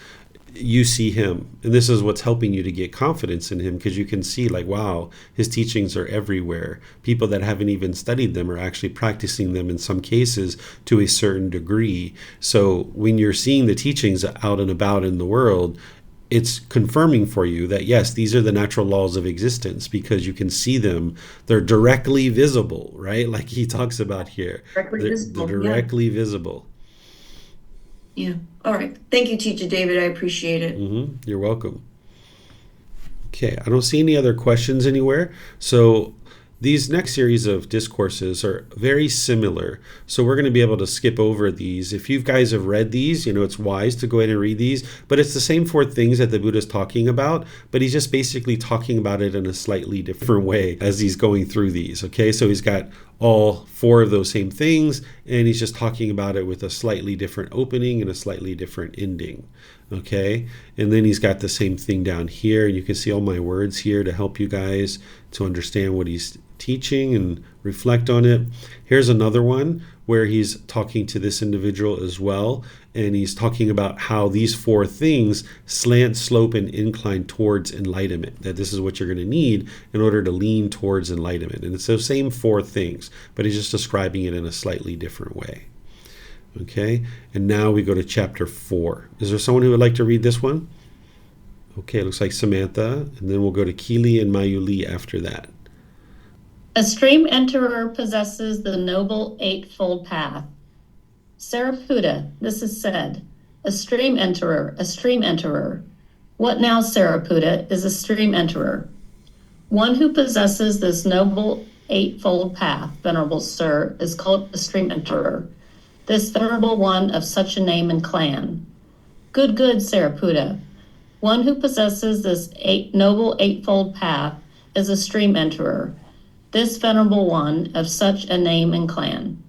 you see him. And this is what's helping you to get confidence in him, because you can see like, wow, his teachings are everywhere. People that haven't even studied them are actually practicing them in some cases to a certain degree. So when you're seeing the teachings out and about in the world, it's confirming for you that yes, these are the natural laws of existence, because you can see them. They're directly visible, right? Like he talks about here. They're directly visible. Yeah. All right. Thank you, Teacher David. I appreciate it. You're welcome. Okay. I don't see any other questions anywhere. So these next series of discourses are very similar. So we're going to be able to skip over these. If you guys have read these, it's wise to go ahead and read these. But it's the same four things that the Buddha is talking about, but he's just basically talking about it in a slightly different way as he's going through these. Okay. So he's got all four of those same things, and he's just talking about it with a slightly different opening and a slightly different ending. Okay. And then he's got the same thing down here. And you can see all my words here to help you guys to understand what he's teaching and reflect on it. Here's another one where he's talking to this individual as well, and he's talking about how these four things slant, slope, and incline towards enlightenment, that this is what you're going to need in order to lean towards enlightenment. And it's those same four things, but he's just describing it in a slightly different way. Okay, and now we go to chapter 4. Is there someone who would like to read this one? Okay, it looks like Samantha, and then we'll go to Keely and Mayuli after that. A stream enterer possesses the noble eightfold path. Sariputta, this is said, a stream enterer, a stream enterer. What now, Sariputta, is a stream enterer? One who possesses this noble eightfold path, venerable sir, is called a stream enterer. This venerable one of such a name and clan. Good, Sariputta. One who possesses this noble eightfold path is a stream enterer. This venerable one of such a name and clan.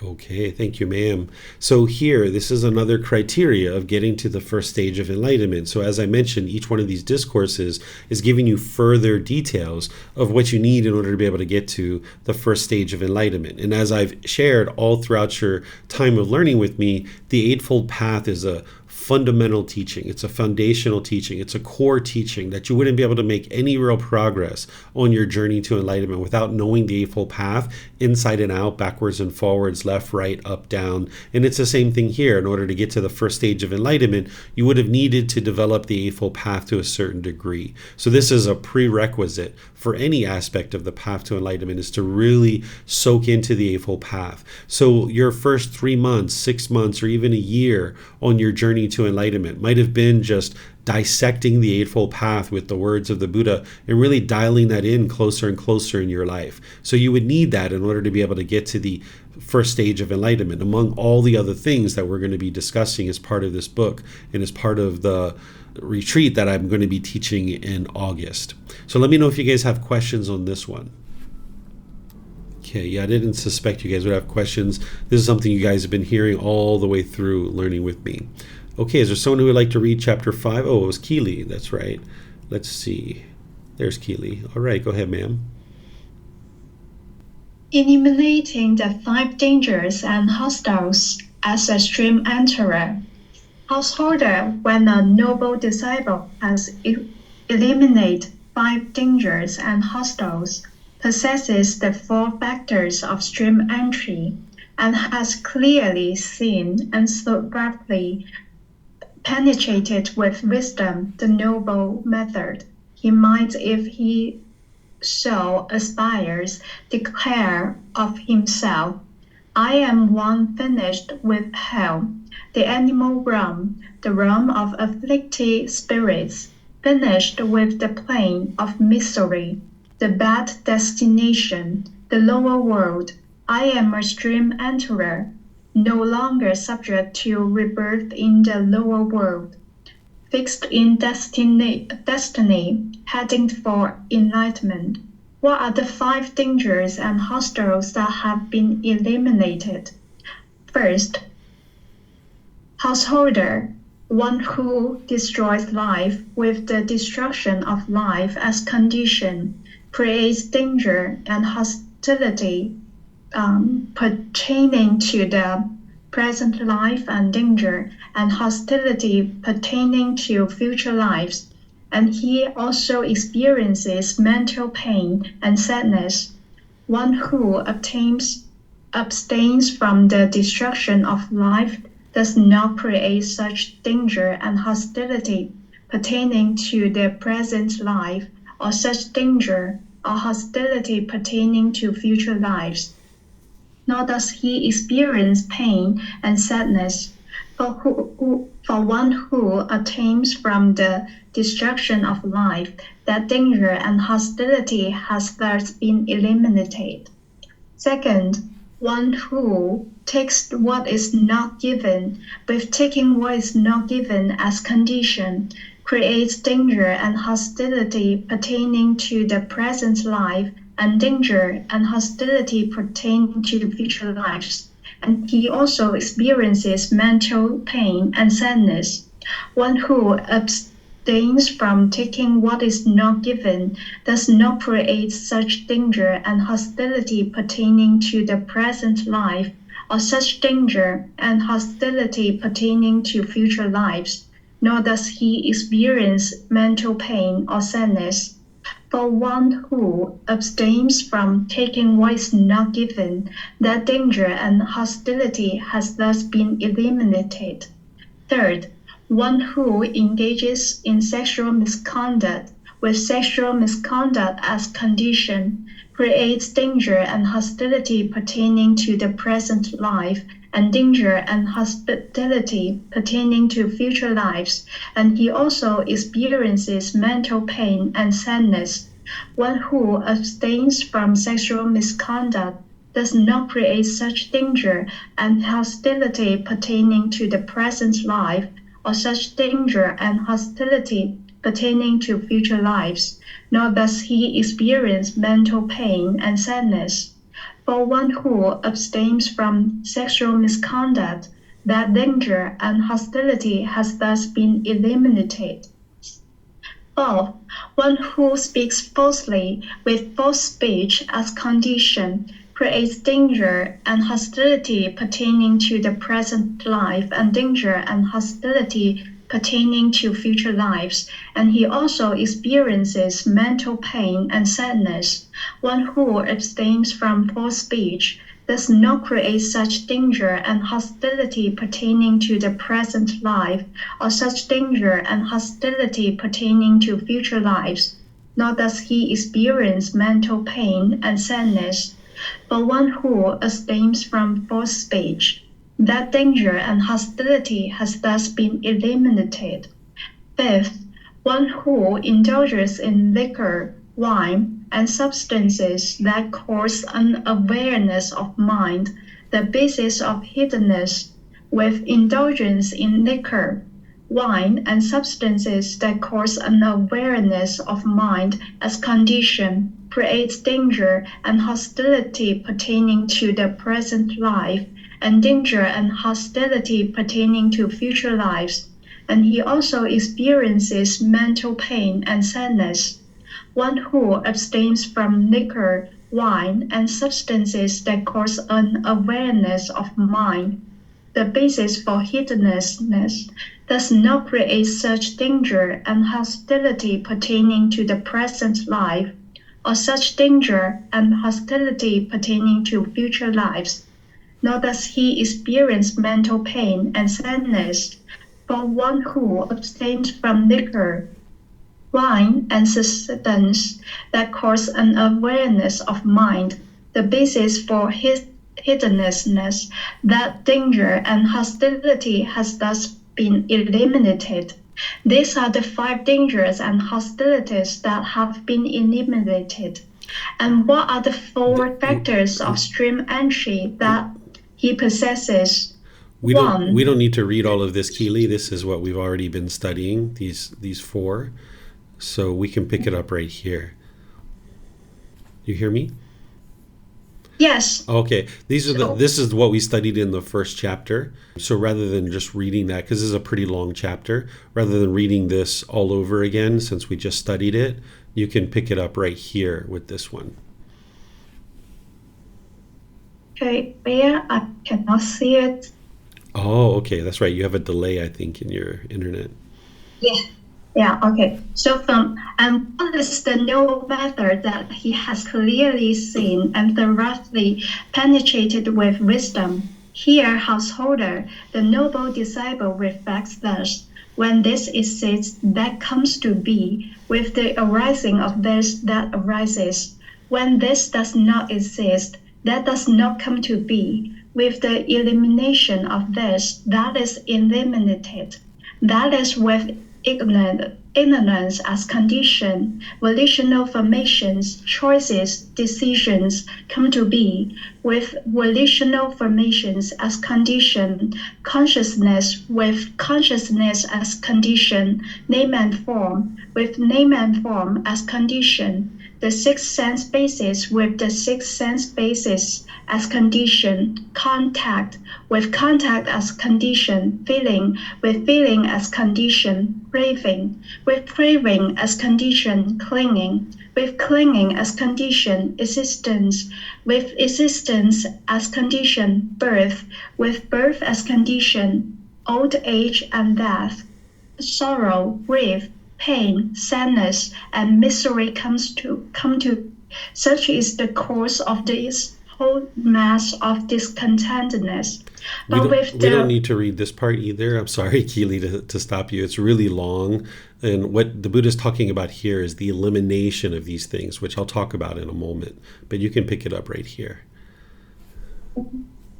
Okay, thank you, ma'am. So here, this is another criteria of getting to the first stage of enlightenment. So as I mentioned, each one of these discourses is giving you further details of what you need in order to be able to get to the first stage of enlightenment. And as I've shared all throughout your time of learning with me, the Eightfold Path is a fundamental teaching. It's a foundational teaching. It's a core teaching that you wouldn't be able to make any real progress on your journey to enlightenment without knowing the Eightfold Path inside and out, backwards and forwards, left, right, up, down. And it's the same thing here. In order to get to the first stage of enlightenment, you would have needed to develop the Eightfold Path to a certain degree. So this is a prerequisite for any aspect of the path to enlightenment, is to really soak into the Eightfold Path. So your first 3 months, 6 months, or even a year on your journey to enlightenment might have been just dissecting the Eightfold Path with the words of the Buddha and really dialing that in closer and closer in your life. So you would need that in order to be able to get to the first stage of enlightenment, among all the other things that we're going to be discussing as part of this book and as part of the retreat that I'm going to be teaching in August. So let me know if you guys have questions on this one. Okay, yeah, I didn't suspect you guys would have questions. This is something you guys have been hearing all the way through learning with me. Okay, is there someone who would like to read chapter 5? Oh, it was Keely, that's right. Let's see. There's Keely. All right, go ahead, ma'am. Eliminating the 5 dangers and hostels as a stream enterer. Householder, when a noble disciple has eliminated 5 dangers and hostels, possesses the 4 factors of stream entry, and has clearly seen and thoroughly penetrated with wisdom the noble method, he might, if he so aspires, declare of himself, I am one finished with hell, the animal realm, the realm of afflicted spirits, finished with the plane of misery, the bad destination, the lower world. I am a stream enterer, no longer subject to rebirth in the lower world. Fixed in destiny, heading for enlightenment. What are the 5 dangers and hostels that have been eliminated? First, householder, one who destroys life with the destruction of life as condition, creates danger and hostility pertaining to the present life and danger and hostility pertaining to future lives, and he also experiences mental pain and sadness. One who abstains from the destruction of life does not create such danger and hostility pertaining to the present life, or such danger or hostility pertaining to future lives. Nor does he experience pain and sadness. For one who attains from the destruction of life, that danger and hostility has thus been eliminated. Second, one who takes what is not given, with taking what is not given as condition, creates danger and hostility pertaining to the present life, and danger and hostility pertaining to future lives, and he also experiences mental pain and sadness. One who abstains from taking what is not given does not create such danger and hostility pertaining to the present life, or such danger and hostility pertaining to future lives, nor does he experience mental pain or sadness. For one who abstains from taking what is not given, that danger and hostility has thus been eliminated. Third, one who engages in sexual misconduct with sexual misconduct as condition, creates danger and hostility pertaining to the present life, and danger and hostility pertaining to future lives, and he also experiences mental pain and sadness. One who abstains from sexual misconduct does not create such danger and hostility pertaining to the present life, or such danger and hostility pertaining to future lives, nor does he experience mental pain and sadness. For one who abstains from sexual misconduct, that danger and hostility has thus been eliminated. Fourth, one who speaks falsely with false speech as condition, creates danger and hostility pertaining to the present life, and danger and hostility pertaining to future lives, and he also experiences mental pain and sadness. One who abstains from false speech does not create such danger and hostility pertaining to the present life, or such danger and hostility pertaining to future lives, nor does he experience mental pain and sadness. For one who abstains from false speech, that danger and hostility has thus been eliminated. Fifth, one who indulges in liquor, wine, and substances that cause unawareness of mind, the basis of hiddenness, with indulgence in liquor, wine, and substances that cause unawareness of mind as condition, creates danger and hostility pertaining to the present life, and danger and hostility pertaining to future lives, and he also experiences mental pain and sadness. One who abstains from liquor, wine, and substances that cause unawareness of mind, the basis for hiddenness, does not create such danger and hostility pertaining to the present life, or such danger and hostility pertaining to future lives, nor does he experience mental pain and sadness. For one who abstains from liquor, wine, and substance that cause an awareness of mind, the basis for hiddenness, that danger and hostility has thus been eliminated. These are the 5 dangers and hostilities that have been eliminated. And what are the 4 factors of stream entry that he possesses? We don't need to read all of this, Keely. This is what we've already been studying, these 4. So we can pick it up right here. You hear me? Yes. Okay. This is what we studied in the first chapter. So rather than just reading that, because this is a pretty long chapter, rather than reading this all over again, since we just studied it, you can pick it up right here with this one. Okay, where I cannot see it. Oh, okay. That's right. You have a delay, I think, in your internet. Yeah, okay. So and what is the noble method that he has clearly seen and thoroughly penetrated with wisdom? Here, householder, the noble disciple reflects thus: when this exists, that comes to be, with the arising of this that arises. When this does not exist, that does not come to be, with the elimination of this that is eliminated. That is with ignorance as condition, volitional formations, choices, decisions come to be, with volitional formations as condition, consciousness with consciousness as condition, name and form with name and form as condition, the 6 sense basis with the 6 sense basis as condition, contact with contact as condition, feeling with feeling as condition, craving with craving as condition, clinging with clinging as condition, existence with existence as condition, birth with birth as condition, old age and death, sorrow, grief, pain, sadness, and misery come to. Such is the course of this whole mass of discontentedness. We don't need to read this part either. I'm sorry, Keely, to stop you. It's really long. And what the Buddha is talking about here is the elimination of these things, which I'll talk about in a moment. But you can pick it up right here.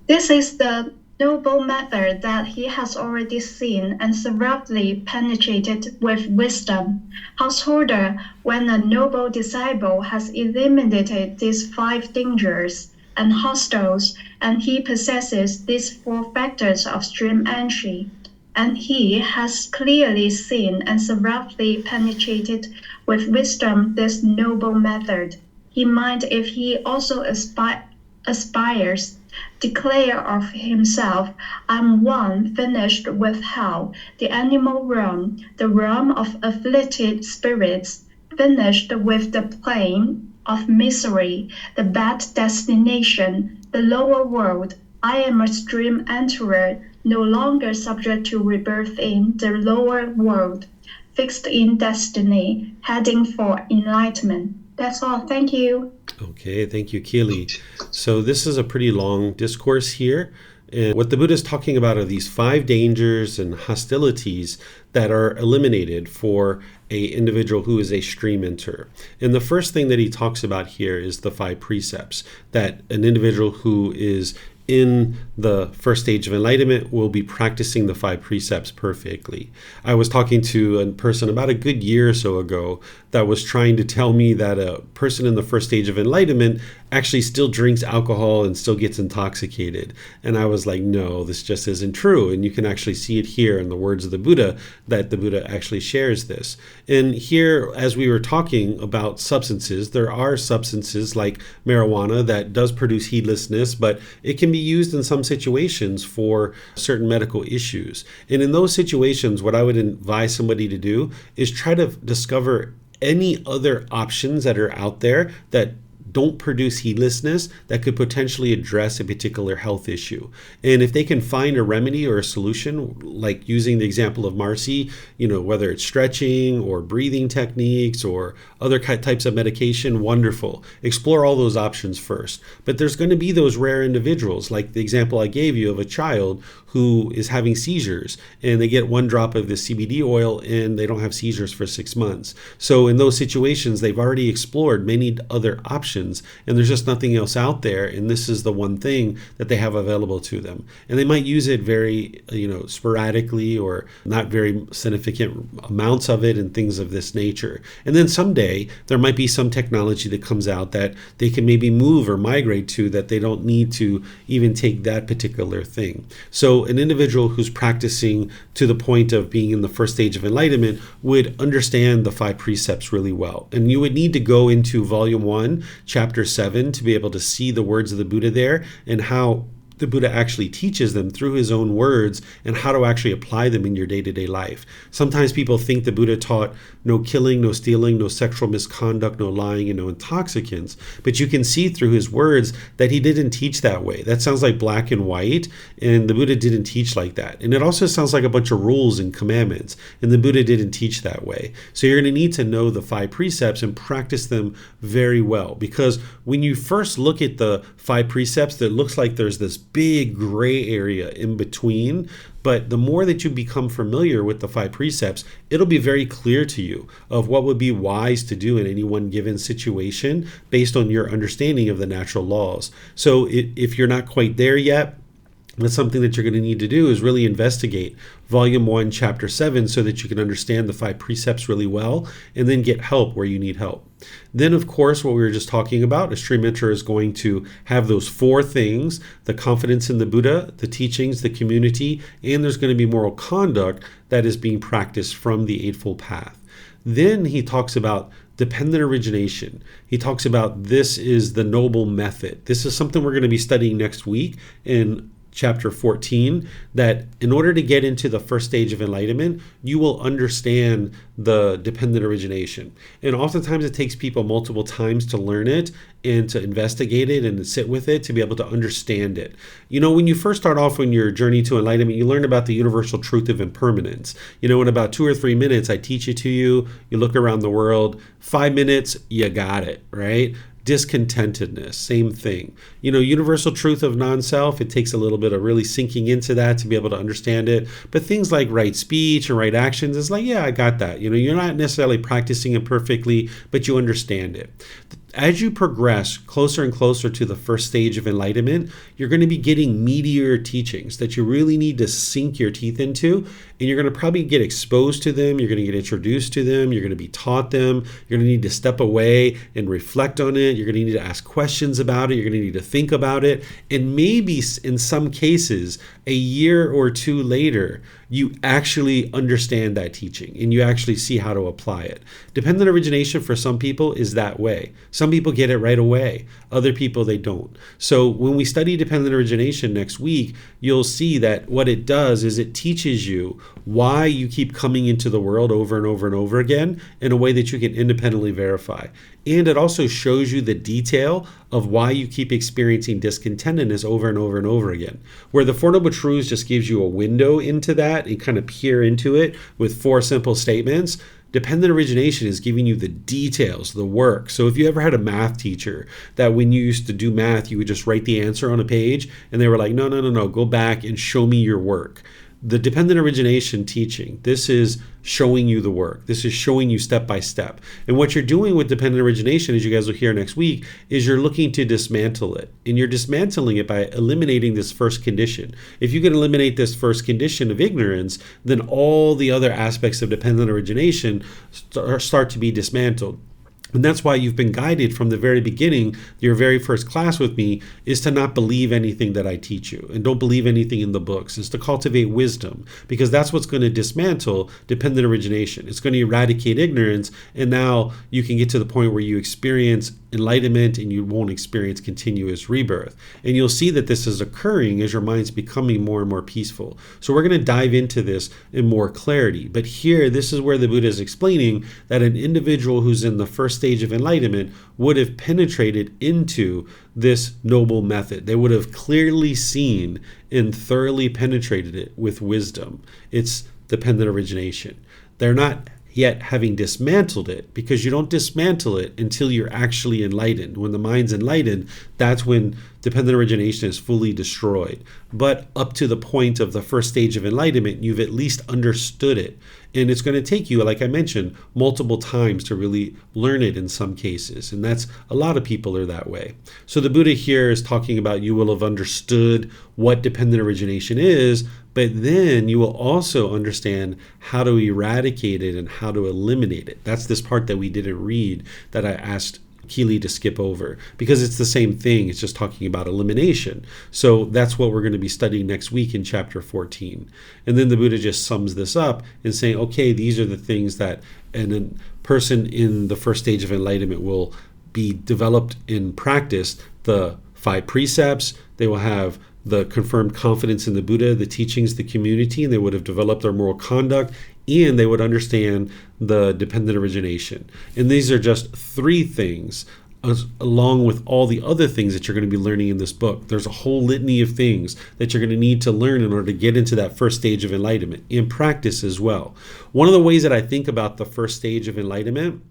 This is the noble method that he has already seen and thoroughly penetrated with wisdom. Householder, when a noble disciple has eliminated these 5 dangers and hostels, and he possesses these 4 factors of stream entry, and he has clearly seen and thoroughly penetrated with wisdom this noble method, he might, if he also aspires, declare of himself, I'm one finished with hell, the animal realm, the realm of afflicted spirits, finished with the plane of misery, the bad destination, the lower world. I am a stream enterer, no longer subject to rebirth in the lower world, fixed in destiny, heading for enlightenment. That's all. Thank you. Okay, thank you, Keely. So this is a pretty long discourse here. And what the Buddha is talking about are these 5 dangers and hostilities that are eliminated for an individual who is a stream enterer. And the first thing that he talks about here is the 5 precepts, that an individual who is in the first stage of enlightenment will be practicing the 5 precepts perfectly. I was talking to a person about a good year or so ago that was trying to tell me that a person in the first stage of enlightenment actually still drinks alcohol and still gets intoxicated. And I was like, no, this just isn't true. And you can actually see it here in the words of the Buddha, that the Buddha actually shares this. And here, as we were talking about substances, there are substances like marijuana that does produce heedlessness, but it can be used in some situations for certain medical issues. And in those situations, what I would advise somebody to do is try to discover any other options that are out there that don't produce heedlessness that could potentially address a particular health issue. And if they can find a remedy or a solution, like using the example of Marcy, whether it's stretching or breathing techniques or other types of medication, wonderful. Explore all those options first. But there's going to be those rare individuals, like the example I gave you of a child who is having seizures, and they get 1 drop of the CBD oil and they don't have seizures for 6 months. So in those situations, they've already explored many other options, and there's just nothing else out there, and this is the one thing that they have available to them. And they might use it very, sporadically, or not very significant amounts of it, and things of this nature. And then someday there might be some technology that comes out that they can maybe move or migrate to, that they don't need to even take that particular thing. So an individual who's practicing to the point of being in the first stage of enlightenment would understand the 5 precepts really well. And you would need to go into volume 1, chapter 7, to be able to see the words of the Buddha there, and how the Buddha actually teaches them through his own words, and how to actually apply them in your day-to-day life. Sometimes people think the Buddha taught no killing, no stealing, no sexual misconduct, no lying, and no intoxicants. But you can see through his words that he didn't teach that way. That sounds like black and white, and the Buddha didn't teach like that. And it also sounds like a bunch of rules and commandments, and the Buddha didn't teach that way. So you're going to need to know the 5 precepts and practice them very well, because when you first look at the 5 precepts, it looks like there's this big gray area in between. But the more that you become familiar with the 5 precepts, it'll be very clear to you of what would be wise to do in any one given situation based on your understanding of the natural laws. So if you're not quite there yet, that's something that you're going to need to do, is really investigate volume 1, chapter 7, so that you can understand the 5 precepts really well, and then get help where you need help. Then, of course, what we were just talking about, a stream mentor is going to have those 4 things: the confidence in the Buddha, the teachings, the community, and there's going to be moral conduct that is being practiced from the Eightfold Path. Then he talks about dependent origination. He talks about this is the noble method. This is something we're going to be studying next week in chapter 14, that in order to get into the first stage of enlightenment, you will understand the dependent origination. And oftentimes it takes people multiple times to learn it and to investigate it and to sit with it to be able to understand it. When you first start off on your journey to enlightenment, you learn about the universal truth of impermanence. In about 2 or 3 minutes, I teach it to you. You look around the world, 5 minutes, you got it, right? Discontentedness, same thing. Universal truth of non-self, it takes a little bit of really sinking into that to be able to understand it. But things like right speech and right actions is like, yeah, I got that. You're not necessarily practicing it perfectly, but you understand it. As you progress closer and closer to the first stage of enlightenment, you're going to be getting meatier teachings that you really need to sink your teeth into, and you're going to probably get exposed to them, you're going to get introduced to them, you're going to be taught them, you're going to need to step away and reflect on it, you're going to need to ask questions about it, you're going to need to think about it, and maybe in some cases, a year or 2 later, you actually understand that teaching and you actually see how to apply it. Dependent origination for some people is that way. Some people get it right away. Other people, they don't. So when we study dependent origination next week, you'll see that what it does is it teaches you why you keep coming into the world over and over and over again in a way that you can independently verify. And it also shows you the detail of why you keep experiencing discontentedness over and over and over again. Where the Four Noble Truths just gives you a window into that and kind of peer into it with 4 simple statements, dependent origination is giving you the details, the work. So if you ever had a math teacher that when you used to do math, you would just write the answer on a page and they were like, no, go back and show me your work. The dependent origination teaching, this is showing you the work. This is showing you step by step. And what you're doing with dependent origination, as you guys will hear next week, is you're looking to dismantle it. And you're dismantling it by eliminating this first condition. If you can eliminate this first condition of ignorance, then all the other aspects of dependent origination start to be dismantled. And that's why you've been guided from the very beginning. Your very first class with me is to not believe anything that I teach you, and don't believe anything in the books. It's to cultivate wisdom, because that's what's going to dismantle dependent origination. It's going to eradicate ignorance, and now you can get to the point where you experience enlightenment and you won't experience continuous rebirth. And you'll see that this is occurring as your mind's becoming more and more peaceful. So we're going to dive into this in more clarity. But here, this is where the Buddha is explaining that an individual who's in the first stage of enlightenment would have penetrated into this noble method. They would have clearly seen and thoroughly penetrated it with wisdom. It's dependent origination. They're not yet having dismantled it, because you don't dismantle it until you're actually enlightened. When the mind's enlightened, that's when dependent origination is fully destroyed. But up to the point of the first stage of enlightenment, you've at least understood it. And it's going to take you, like I mentioned, multiple times to really learn it in some cases. And that's a lot of people are that way. So the Buddha here is talking about you will have understood what dependent origination is, but then you will also understand how to eradicate it and how to eliminate it. That's this part that we didn't read that I asked Keely to skip over, because it's the same thing. It's just talking about elimination. So that's what we're going to be studying next week in chapter 14. And then the Buddha just sums this up and saying, okay, these are the things that a person in the first stage of enlightenment will be developed in practice. The 5 precepts, they will have the confirmed confidence in the Buddha, the teachings, the community, and they would have developed their moral conduct, and they would understand the dependent origination. And these are just 3 things, along with all the other things that you're going to be learning in this book. There's a whole litany of things that you're going to need to learn in order to get into that first stage of enlightenment, in practice as well. One of the ways that I think about the first stage of enlightenment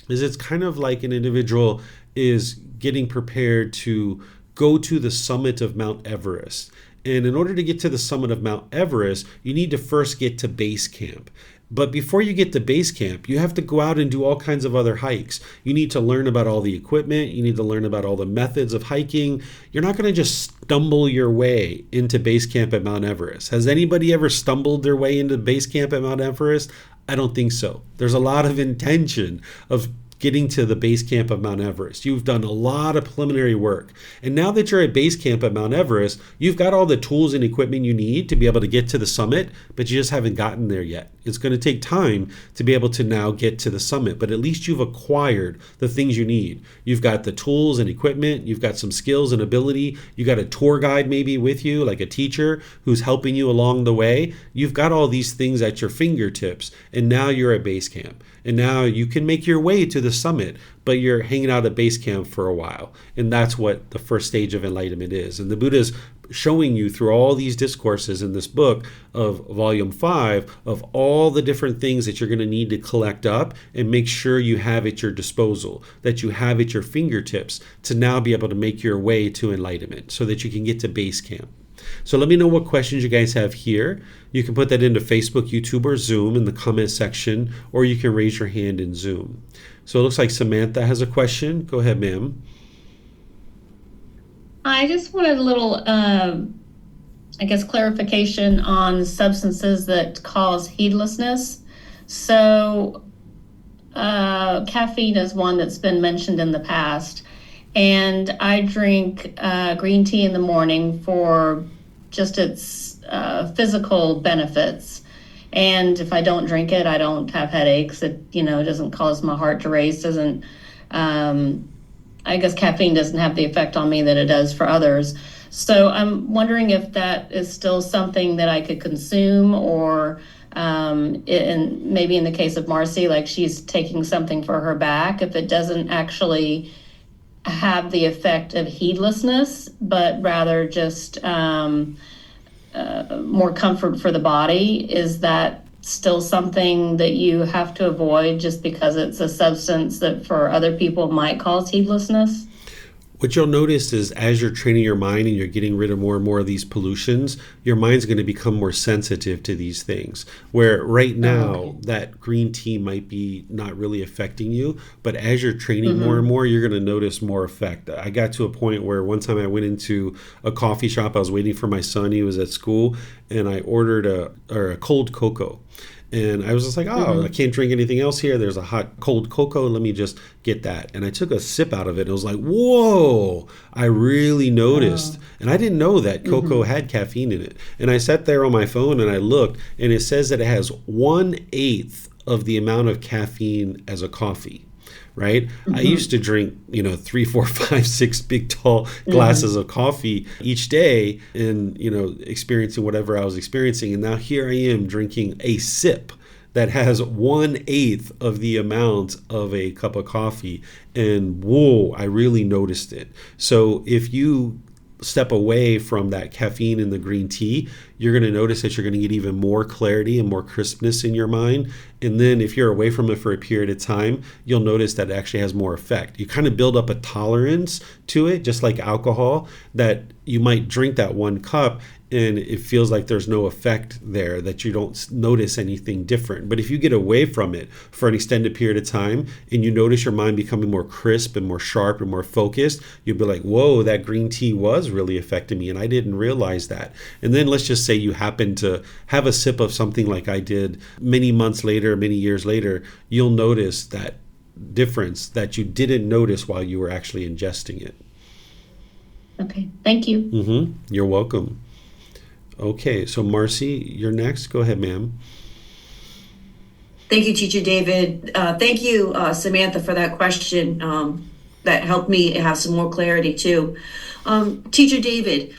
is it's kind of like an individual is getting prepared to go to the summit of Mount Everest. And in order to get to the summit of Mount Everest, you need to first get to base camp. But before you get to base camp, you have to go out and do all kinds of other hikes. You need to learn about all the equipment. You need to learn about all the methods of hiking. You're not going to just stumble your way into base camp at Mount Everest. Has anybody ever stumbled their way into base camp at Mount Everest? I don't think so. There's a lot of intention of getting to the base camp of Mount Everest. You've done a lot of preliminary work. And now that you're at base camp at Mount Everest, you've got all the tools and equipment you need to be able to get to the summit, but you just haven't gotten there yet. It's going to take time to be able to now get to the summit, but at least you've acquired the things you need. You've got the tools and equipment, you've got some skills and ability, you got a tour guide maybe with you, like a teacher who's helping you along the way. You've got all these things at your fingertips, and now you're at base camp. And now you can make your way to the summit, but you're hanging out at base camp for a while. And that's what the first stage of enlightenment is. And the Buddha's showing you through all these discourses in this book of volume 5 of all the different things that you're going to need to collect up and make sure you have at your disposal, that you have at your fingertips to now be able to make your way to enlightenment so that you can get to base camp. So let me know what questions you guys have here. You can put that into Facebook, YouTube, or Zoom in the comment section, or you can raise your hand in Zoom. So it looks like Samantha has a question. Go ahead, ma'am. I just wanted a little, clarification on substances that cause heedlessness. So caffeine is one that's been mentioned in the past. And I drink green tea in the morning for just its physical benefits. And if I don't drink it, I don't have headaches. It, doesn't cause my heart to race. I guess caffeine doesn't have the effect on me that it does for others. So I'm wondering if that is still something that I could consume, or maybe in the case of Marcy, like she's taking something for her back, if it doesn't actually have the effect of heedlessness, but rather just more comfort for the body. Is that still something that you have to avoid just because it's a substance that for other people might cause heedlessness? What you'll notice is as you're training your mind and you're getting rid of more and more of these pollutions, your mind's going to become more sensitive to these things. Where right now, that green tea might be not really affecting you, but as you're training more and more, you're going to notice more effect. I got to a point where one time I went into a coffee shop. I was waiting for my son. He was at school, and I ordered a cold cocoa. And I was just like, I can't drink anything else here. There's a hot, cold cocoa. Let me just get that. And I took a sip out of it. And it was like, whoa, I really noticed. And I didn't know that cocoa had caffeine in it. And I sat there on my phone and I looked, and it says that it has 1/8 of the amount of caffeine as a coffee. Right? I used to drink, 3, 4, 5, 6 big tall glasses of coffee each day and, experiencing whatever I was experiencing. And now here I am drinking a sip that has 1/8 of the amount of a cup of coffee. And whoa, I really noticed it. So if you step away from that caffeine in the green tea, you're going to notice that you're going to get even more clarity and more crispness in your mind. And then if you're away from it for a period of time, you'll notice that it actually has more effect. You kind of build up a tolerance to it, just like alcohol, that you might drink that 1 cup and it feels like there's no effect there, that you don't notice anything different. But if you get away from it for an extended period of time and you notice your mind becoming more crisp and more sharp and more focused, you'll be like, whoa, that green tea was really affecting me and I didn't realize that. And then let's just say you happen to have a sip of something like I did many months later, many years later, you'll notice that difference that you didn't notice while you were actually ingesting it. Okay, thank you. You're welcome. Okay, so Marcy, you're next. Go ahead, ma'am. Thank you, Teacher David. Thank you, Samantha, for that question. That helped me have some more clarity too. Teacher David,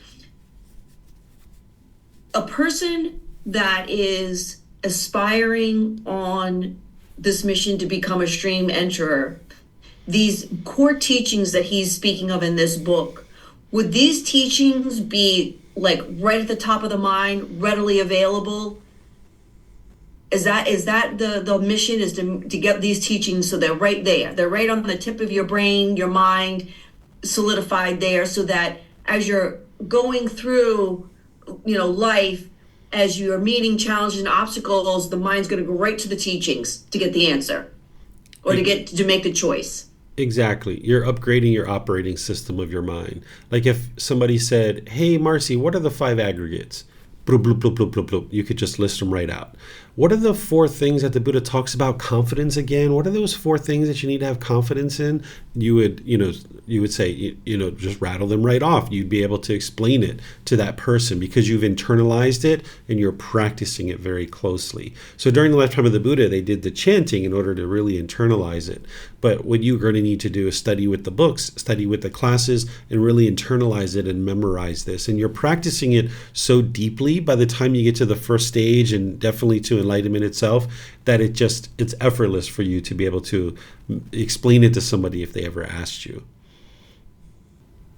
a person that is aspiring on this mission to become a stream enterer, these core teachings that he's speaking of in this book, would these teachings be like right at the top of the mind, readily available? Is that the mission, is to get these teachings so they're right there. They're right on the tip of your brain, your mind, solidified there, so that as you're going through, life, as you're meeting challenges and obstacles, the mind's going to go right to the teachings to get the answer or to make the choice. Exactly. You're upgrading your operating system of your mind. Like if somebody said, hey, Marcy, what are the 5 aggregates? Bloop, bloop, bloop, bloop, bloop, bloop. You could just list them right out. What are the 4 things that the Buddha talks about confidence again? What are those 4 things that you need to have confidence in? You would say, just rattle them right off. You'd be able to explain it to that person because you've internalized it and you're practicing it very closely. So during the lifetime of the Buddha, they did the chanting in order to really internalize it. But what you're going to need to do is study with the books, study with the classes, and really internalize it and memorize this. And you're practicing it so deeply by the time you get to the first stage, and definitely to enlightenment itself, that it's effortless for you to be able to explain it to somebody if they ever asked you.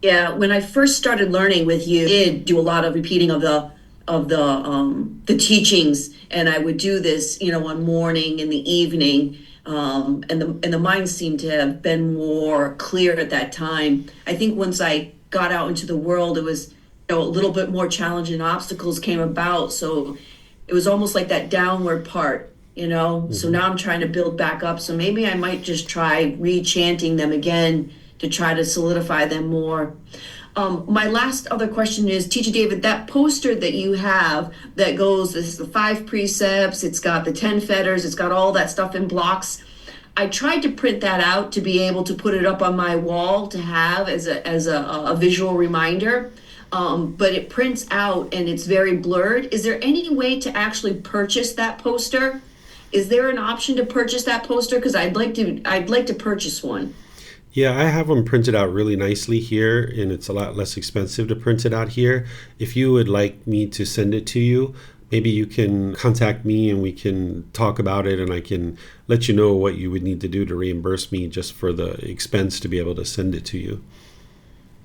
Yeah, when I first started learning with you, I did do a lot of repeating of the teachings, and I would do this, one morning in the evening. And the mind seemed to have been more clear at that time. I think once I got out into the world, it was a little bit more challenging obstacles came about. So it was almost like that downward part, So now I'm trying to build back up. So maybe I might just try re-chanting them again to try to solidify them more. My last other question is, Teacher David, that poster that you have that goes, this is the 5 precepts, it's got the 10 fetters, it's got all that stuff in blocks. I tried to print that out to be able to put it up on my wall to have as a visual reminder, but it prints out and it's very blurred. Is there any way to actually purchase that poster? Is there an option to purchase that poster? Because I'd like to purchase one. Yeah, I have them printed out really nicely here, and it's a lot less expensive to print it out here. If you would like me to send it to you, maybe you can contact me and we can talk about it, and I can let you know what you would need to do to reimburse me just for the expense to be able to send it to you.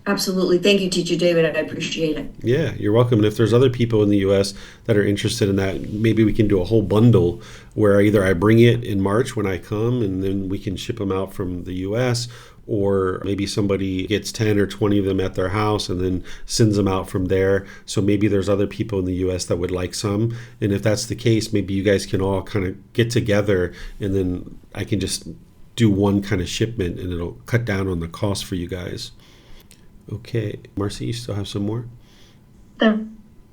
Absolutely. Thank you, Teacher David. I appreciate it. Yeah, you're welcome. And if there's other people in the U.S. that are interested in that, maybe we can do a whole bundle where either I bring it in March when I come and then we can ship them out from the U.S., or maybe somebody gets 10 or 20 of them at their house and then sends them out from there. So maybe there's other people in the U.S. that would like some. And if that's the case, maybe you guys can all kind of get together and then I can just do one kind of shipment and it'll cut down on the cost for you guys. Okay. Marcy, you still have some more?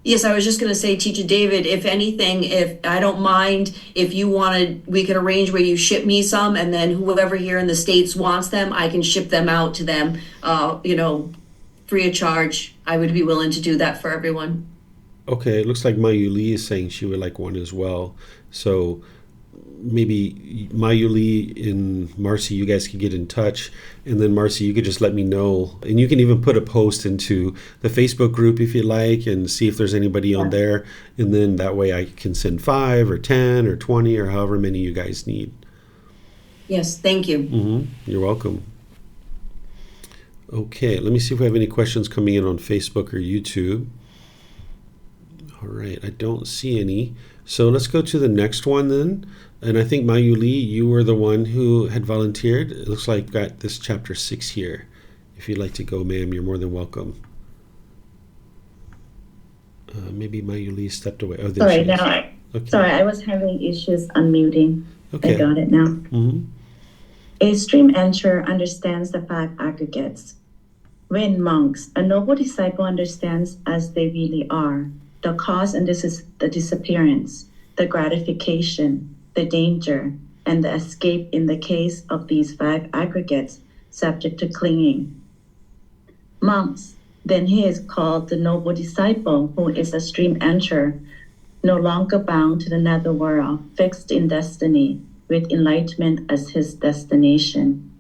Yes, I was just going to say, Teacher David, if anything, if I don't mind, if you wanted, we could arrange where you ship me some, and then whoever here in the States wants them, I can ship them out to them, free of charge. I would be willing to do that for everyone. Okay, it looks like Mayuli is saying she would like one as well. So maybe Mayuli and Marcy, you guys could get in touch, and then Marcy, you could just let me know, and you can even put a post into the Facebook group if you like and see if there's anybody on there, and then that way I can send 5 or 10 or 20 or however many you guys need. Yes, thank you. You're welcome. Okay, let me see if we have any questions coming in on Facebook or YouTube. All right, I don't see any. So let's go to the next one then. And I think Mayuli, you were the one who had volunteered. It looks like I've got this chapter 6 here. If you'd like to go, ma'am, you're more than welcome. Maybe Mayuli stepped away. Oh, there Sorry, she is. now Okay. sorry, I was having issues unmuting. Okay. I got it now. Mm-hmm. A stream enterer understands the 5 aggregates. When monks, a noble disciple understands as they really are, the cause and this is the disappearance, the gratification, the danger, and the escape in the case of these 5 aggregates subject to clinging. Monks, then he is called the noble disciple who is a stream enterer, no longer bound to the netherworld, fixed in destiny, with enlightenment as his destination.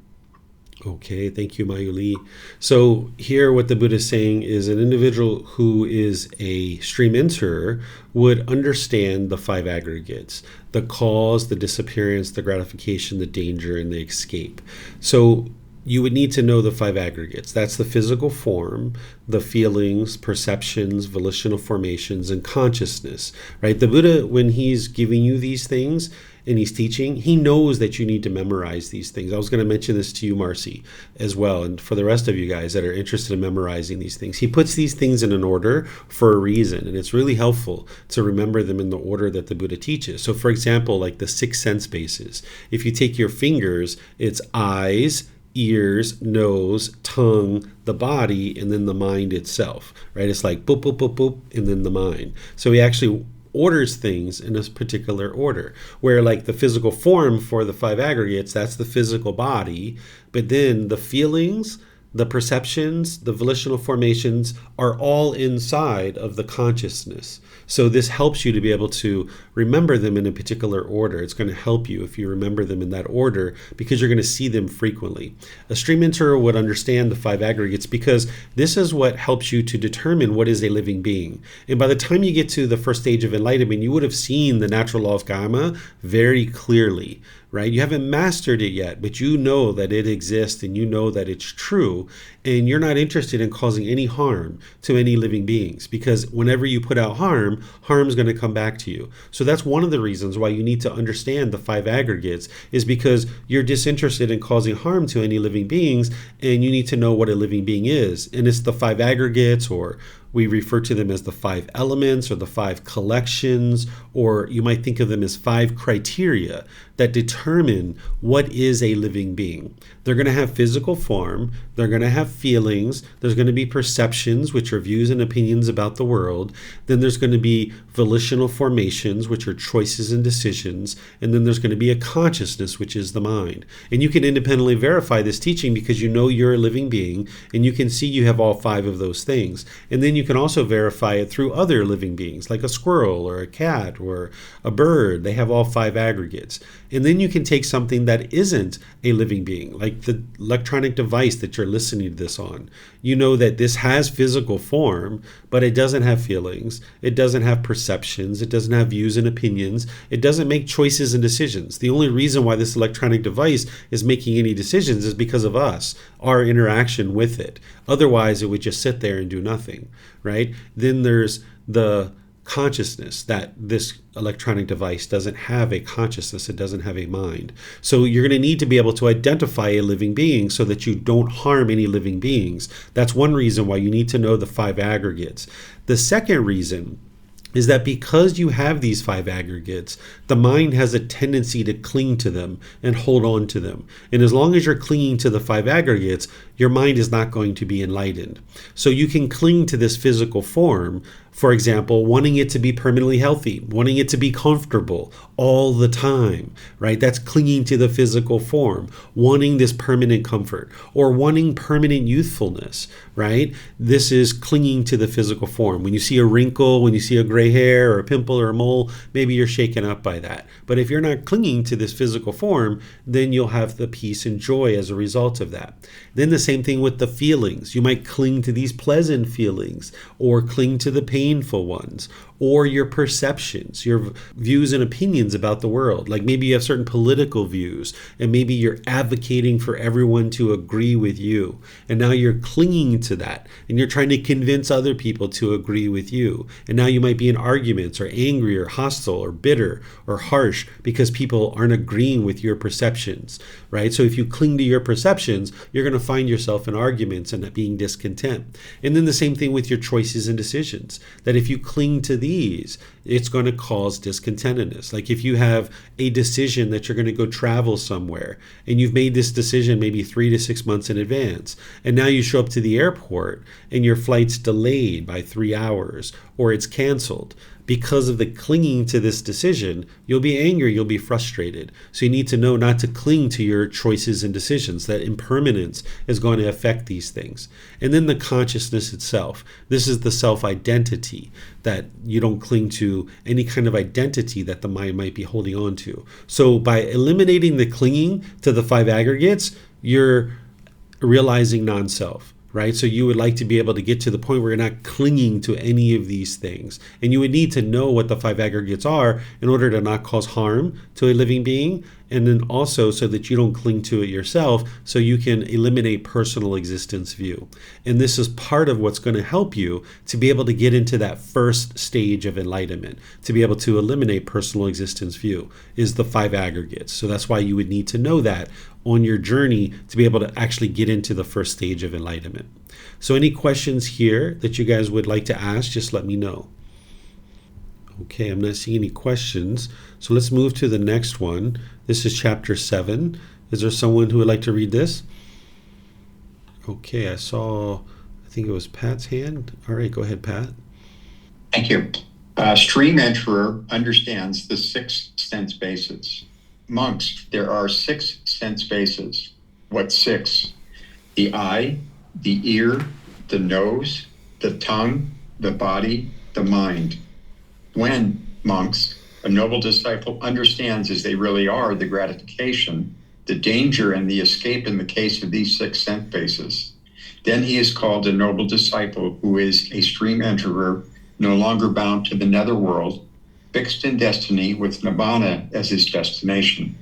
Okay, thank you, Mayuli. So here what the Buddha is saying is an individual who is a stream enterer would understand the 5 aggregates, the cause, the disappearance, the gratification, the danger, and the escape. So you would need to know the 5 aggregates. That's the physical form, the feelings, perceptions, volitional formations, and consciousness, right? The Buddha, when he's giving you these things and he's teaching, he knows that you need to memorize these things. I was going to mention this to you, Marcy, as well, and for the rest of you guys that are interested in memorizing these things. He puts these things in an order for a reason, and it's really helpful to remember them in the order that the Buddha teaches. So, for example, like the 6 sense bases. If you take your fingers, it's eyes, ears, nose, tongue, the body, and then the mind itself, right? It's like boop, boop, boop, boop, and then the mind. So he actually orders things in a particular order, where like the physical form for the 5 aggregates, that's the physical body, but then the feelings, the perceptions, the volitional formations are all inside of the consciousness. So this helps you to be able to remember them in a particular order. It's going to help you if you remember them in that order because you're going to see them frequently. A stream enterer would understand the 5 aggregates because this is what helps you to determine what is a living being. And by the time you get to the first stage of enlightenment, you would have seen the natural law of karma very clearly, right? You haven't mastered it yet, but you know that it exists and you know that it's true. And you're not interested in causing any harm to any living beings because whenever you put out harm is going to come back to you. So that's one of the reasons why you need to understand the 5 aggregates is because you're disinterested in causing harm to any living beings and you need to know what a living being is. And it's the 5 aggregates, or we refer to them as the 5 elements or the 5 collections, or you might think of them as 5 criteria that determine what is a living being. They're going to have physical form, they're going to have feelings, there's going to be perceptions, which are views and opinions about the world, then there's going to be volitional formations, which are choices and decisions, and then there's going to be a consciousness, which is the mind. And you can independently verify this teaching because you know you're a living being, and you can see you have all 5 of those things. And then you can also verify it through other living beings, like a squirrel or a cat or a bird. They have all 5 aggregates. And then you can take something that isn't a living being, like the electronic device that you're listening to this on. You know that this has physical form, but it doesn't have feelings. It doesn't have perceptions. It doesn't have views and opinions. It doesn't make choices and decisions. The only reason why this electronic device is making any decisions is because of us, our interaction with it. Otherwise, it would just sit there and do nothing, right? Then there's the consciousness, that this electronic device doesn't have a consciousness, it doesn't have a mind. So you're going to need to be able to identify a living being so that you don't harm any living beings. That's one reason why you need to know the 5 aggregates. The second reason is that because you have these 5 aggregates, the mind has a tendency to cling to them and hold on to them. And as long as you're clinging to the 5 aggregates, your mind is not going to be enlightened. So you can cling to this physical form, for example, wanting it to be permanently healthy, wanting it to be comfortable all the time, right? That's clinging to the physical form, wanting this permanent comfort, or wanting permanent youthfulness, right? This is clinging to the physical form. When you see a wrinkle, when you see a gray hair or a pimple or a mole, maybe you're shaken up by that. But if you're not clinging to this physical form, then you'll have the peace and joy as a result of that. Then the same thing with the feelings. You might cling to these pleasant feelings or cling to the painful ones, or your perceptions, your views and opinions about the world. Like maybe you have certain political views, and maybe you're advocating for everyone to agree with you. And now you're clinging to that, and you're trying to convince other people to agree with you. And now you might be in arguments, or angry, or hostile, or bitter, or harsh because people aren't agreeing with your perceptions, right? So if you cling to your perceptions, you're going to find yourself in arguments and being discontent. And then the same thing with your choices and decisions, that if you cling to these, it's going to cause discontentedness. Like if you have a decision that you're going to go travel somewhere, and you've made this decision maybe 3 to 6 months in advance, and now you show up to the airport and your flight's delayed by 3 hours, or it's canceled. Because of the clinging to this decision, you'll be angry, you'll be frustrated. So you need to know not to cling to your choices and decisions, that impermanence is going to affect these things. And then the consciousness itself. This is the self-identity, that you don't cling to any kind of identity that the mind might be holding on to. So by eliminating the clinging to the 5 aggregates, you're realizing non-self. Right? So you would like to be able to get to the point where you're not clinging to any of these things. And you would need to know what the 5 aggregates are in order to not cause harm to a living being. And then also so that you don't cling to it yourself, so you can eliminate personal existence view. And this is part of what's going to help you to be able to get into that first stage of enlightenment, to be able to eliminate personal existence view, is the 5 aggregates. So that's why you would need to know that on your journey to be able to actually get into the first stage of enlightenment. So any questions here that you guys would like to ask, just let me know. Okay, I'm not seeing any questions. So let's move to the next one. This is chapter 7. Is there someone who would like to read this? Okay, I think it was Pat's hand. All right, go ahead, Pat. Thank you. Stream Enterer understands the 6 sense bases. Monks, there are 6 sense bases. What 6? The eye, the ear, the nose, the tongue, the body, the mind. When, monks, a noble disciple understands as they really are the gratification, the danger, and the escape in the case of these 6 sense bases, then he is called a noble disciple who is a stream enterer, no longer bound to the netherworld, fixed in destiny with Nibbana as his destination.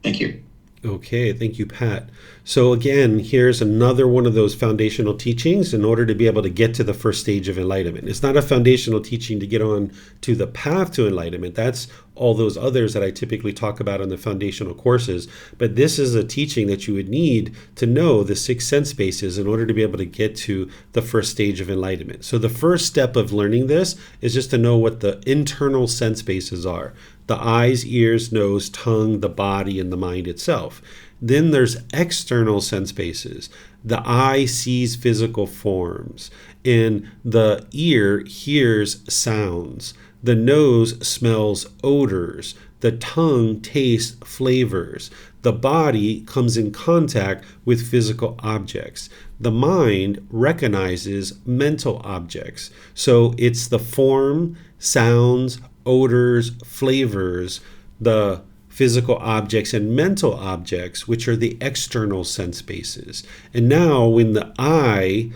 Thank you. Okay, thank you, Pat. So again, here's another one of those foundational teachings in order to be able to get to the first stage of enlightenment. It's not a foundational teaching to get on to the path to enlightenment. That's all those others that I typically talk about in the foundational courses. But this is a teaching that you would need to know the 6 sense bases in order to be able to get to the first stage of enlightenment. So the first step of learning this is just to know what the internal sense bases are. The eyes, ears, nose, tongue, the body, and the mind itself. Then there's external sense bases. The eye sees physical forms, and the ear hears sounds. The nose smells odors. The tongue tastes flavors. The body comes in contact with physical objects. The mind recognizes mental objects. So it's the form, sounds, odors, flavors, the physical objects and mental objects, which are the external sense bases. And now when the eye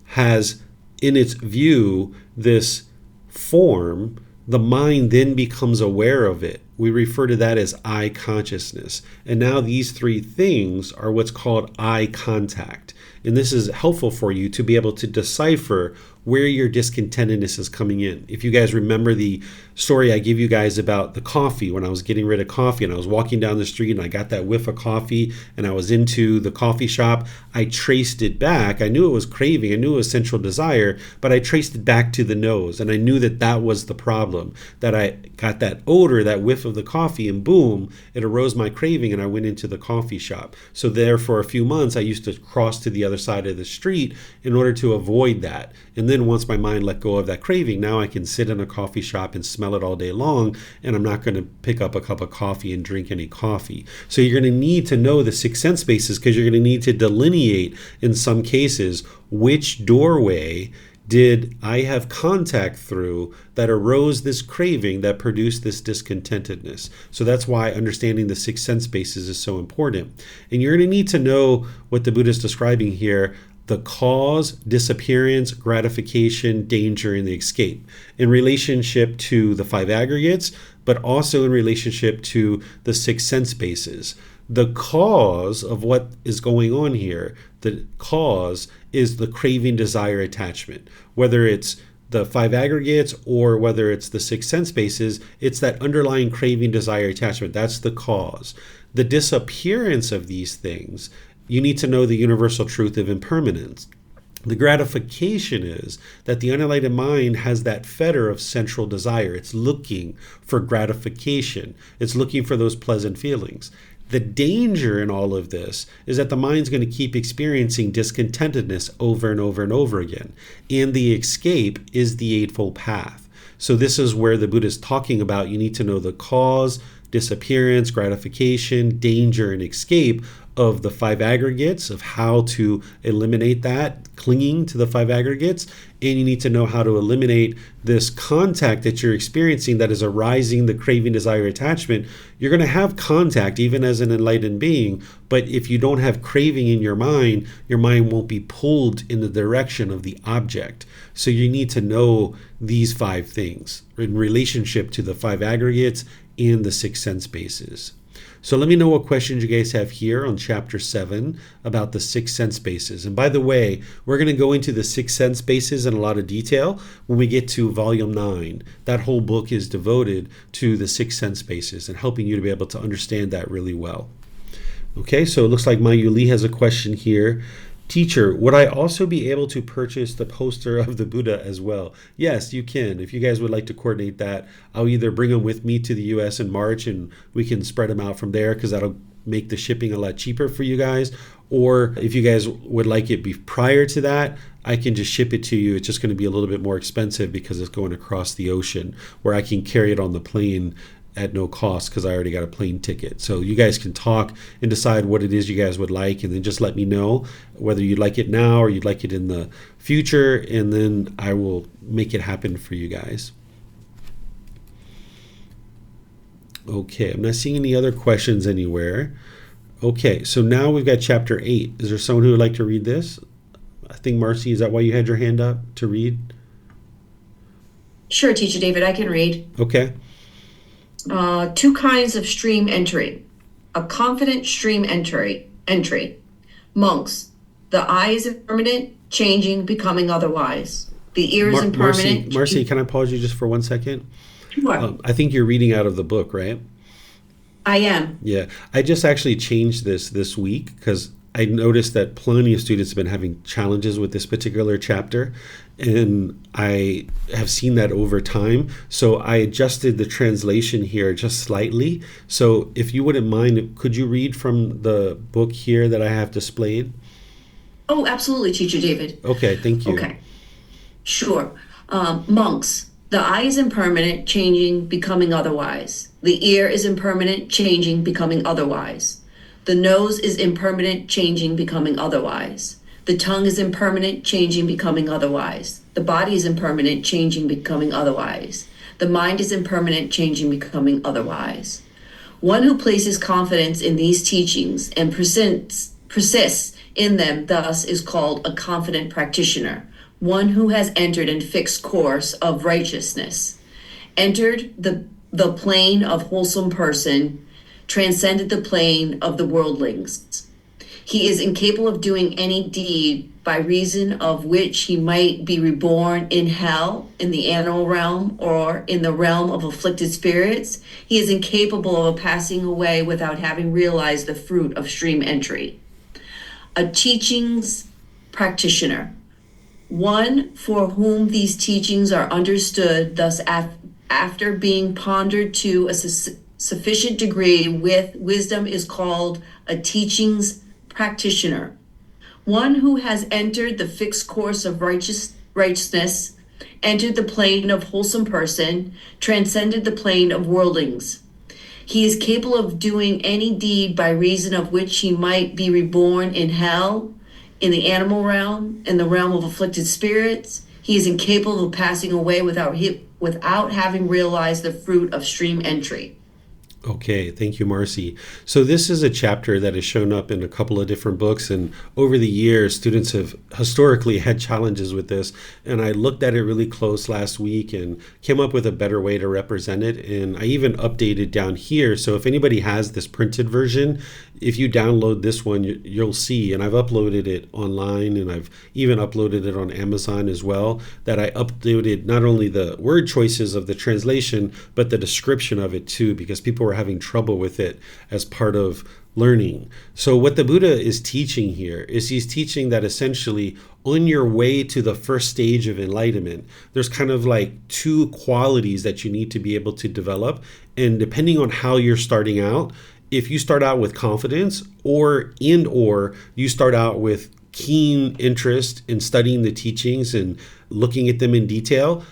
has in its view this form, the mind then becomes aware of it. We refer to that as eye consciousness. And now these 3 things are what's called eye contact. And this is helpful for you to be able to decipher where your discontentedness is coming in. If you guys remember the story I give you guys about the coffee, when I was getting rid of coffee and I was walking down the street and I got that whiff of coffee and I was into the coffee shop, I traced it back. I knew it was craving, I knew it was sensual desire, but I traced it back to the nose, and I knew that that was the problem, that I got that odor, that whiff of the coffee, and boom, it arose my craving and I went into the coffee shop. So there for a few months I used to cross to the other side of the street in order to avoid that. And then once my mind let go of that craving, now I can sit in a coffee shop and smell it all day long, and I'm not going to pick up a cup of coffee and drink any coffee. So you're going to need to know the 6 sense bases, because you're going to need to delineate in some cases which doorway did I have contact through that arose this craving that produced this discontentedness. So that's why understanding the 6 sense bases is so important. And you're going to need to know what the Buddha is describing here the cause, disappearance, gratification, danger, and the escape in relationship to the five aggregates, but also in relationship to the six sense bases. The cause of what is going on here, the cause is the craving, desire, attachment. Whether it's the five aggregates or whether it's the six sense bases, it's that underlying craving, desire, attachment. That's the cause. The disappearance of these things, you need to know the universal truth of impermanence. The gratification is that the unenlightened mind has that fetter of central desire. It's looking for gratification. It's looking for those pleasant feelings. The danger in all of this is that the mind's going to keep experiencing discontentedness over and over and over again. And the escape is the Eightfold Path. So this is where the Buddha is talking about you need to know the cause, disappearance, gratification, danger, and escape of the five aggregates, of how to eliminate that clinging to the five aggregates. And you need to know how to eliminate this contact that you're experiencing that is arising, the craving, desire, attachment. You're going to have contact even as an enlightened being, but if you don't have craving in your mind won't be pulled in the direction of the object. So you need to know these five things in relationship to the five aggregates and the six sense bases. So let me know what questions you guys have here on chapter 7 about the six sense bases. And by the way, we're going to go into the six sense bases in a lot of detail when we get to volume 9. That whole book is devoted to the six sense bases and helping you to be able to understand that really well. Okay, so it looks like Mayu Lee has a question here. Teacher, would I also be able to purchase the poster of the Buddha as well? Yes, you can. If you guys would like to coordinate that, I'll either bring them with me to the US in March and we can spread them out from there because that'll make the shipping a lot cheaper for you guys. Or if you guys would like it prior to that, I can just ship it to you. It's just going to be a little bit more expensive because it's going across the ocean, where I can carry it on the plane at no cost because I already got a plane ticket. So you guys can talk and decide what it is you guys would like, and then just let me know whether you'd like it now or you'd like it in the future, and then I will make it happen for you guys. Okay, I'm not seeing any other questions anywhere. Okay, so now we've got chapter 8. Is there someone who would like to read this? I think Marcy, is that why you had your hand up to read? Sure, Teacher David, I can read. Okay. Two kinds of stream entry. A confident stream entry. Monks. The eye is impermanent, changing, becoming otherwise. The ear is impermanent. Marcy, can I pause you just for 1 second? Sure. I think you're reading out of the book, right? I am. Yeah. I just actually changed this week because I noticed that plenty of students have been having challenges with this particular chapter, and I have seen that over time. So I adjusted the translation here just slightly. So if you wouldn't mind, could you read from the book here that I have displayed? Oh, absolutely, Teacher David. Okay, thank you. Okay. Sure. Monks. The eye is impermanent, changing, becoming otherwise. The ear is impermanent, changing, becoming otherwise. The nose is impermanent, changing, becoming otherwise. The tongue is impermanent, changing, becoming otherwise. The body is impermanent, changing, becoming otherwise. The mind is impermanent, changing, becoming otherwise. One who places confidence in these teachings and persists in them thus is called a confident practitioner, one who has entered and fixed course of righteousness, entered the plane of wholesome person, transcended the plane of the worldlings. He is incapable of doing any deed by reason of which he might be reborn in hell, in the animal realm, or in the realm of afflicted spirits. He is incapable of passing away without having realized the fruit of stream entry. A teachings practitioner, one for whom these teachings are understood, thus after being pondered to a sufficient degree with wisdom, is called a teachings practitioner, one who has entered the fixed course of righteousness, entered the plane of wholesome person, transcended the plane of worldlings. He is capable of doing any deed by reason of which he might be reborn in hell, in the animal realm, in the realm of afflicted spirits. He is incapable of passing away without having realized the fruit of stream entry. Okay, thank you, Marcy. So this is a chapter that has shown up in a couple of different books, and over the years, students have historically had challenges with this. And I looked at it really close last week and came up with a better way to represent it. And I even updated down here. So if anybody has this printed version, if you download this one, you'll see, and I've uploaded it online, and I've even uploaded it on Amazon as well, that I uploaded not only the word choices of the translation, but the description of it too, because people were having trouble with it as part of learning. So what the Buddha is teaching here is he's teaching that essentially on your way to the first stage of enlightenment, there's kind of like two qualities that you need to be able to develop. And depending on how you're starting out, if you start out with confidence or you start out with keen interest in studying the teachings and looking at them in detail,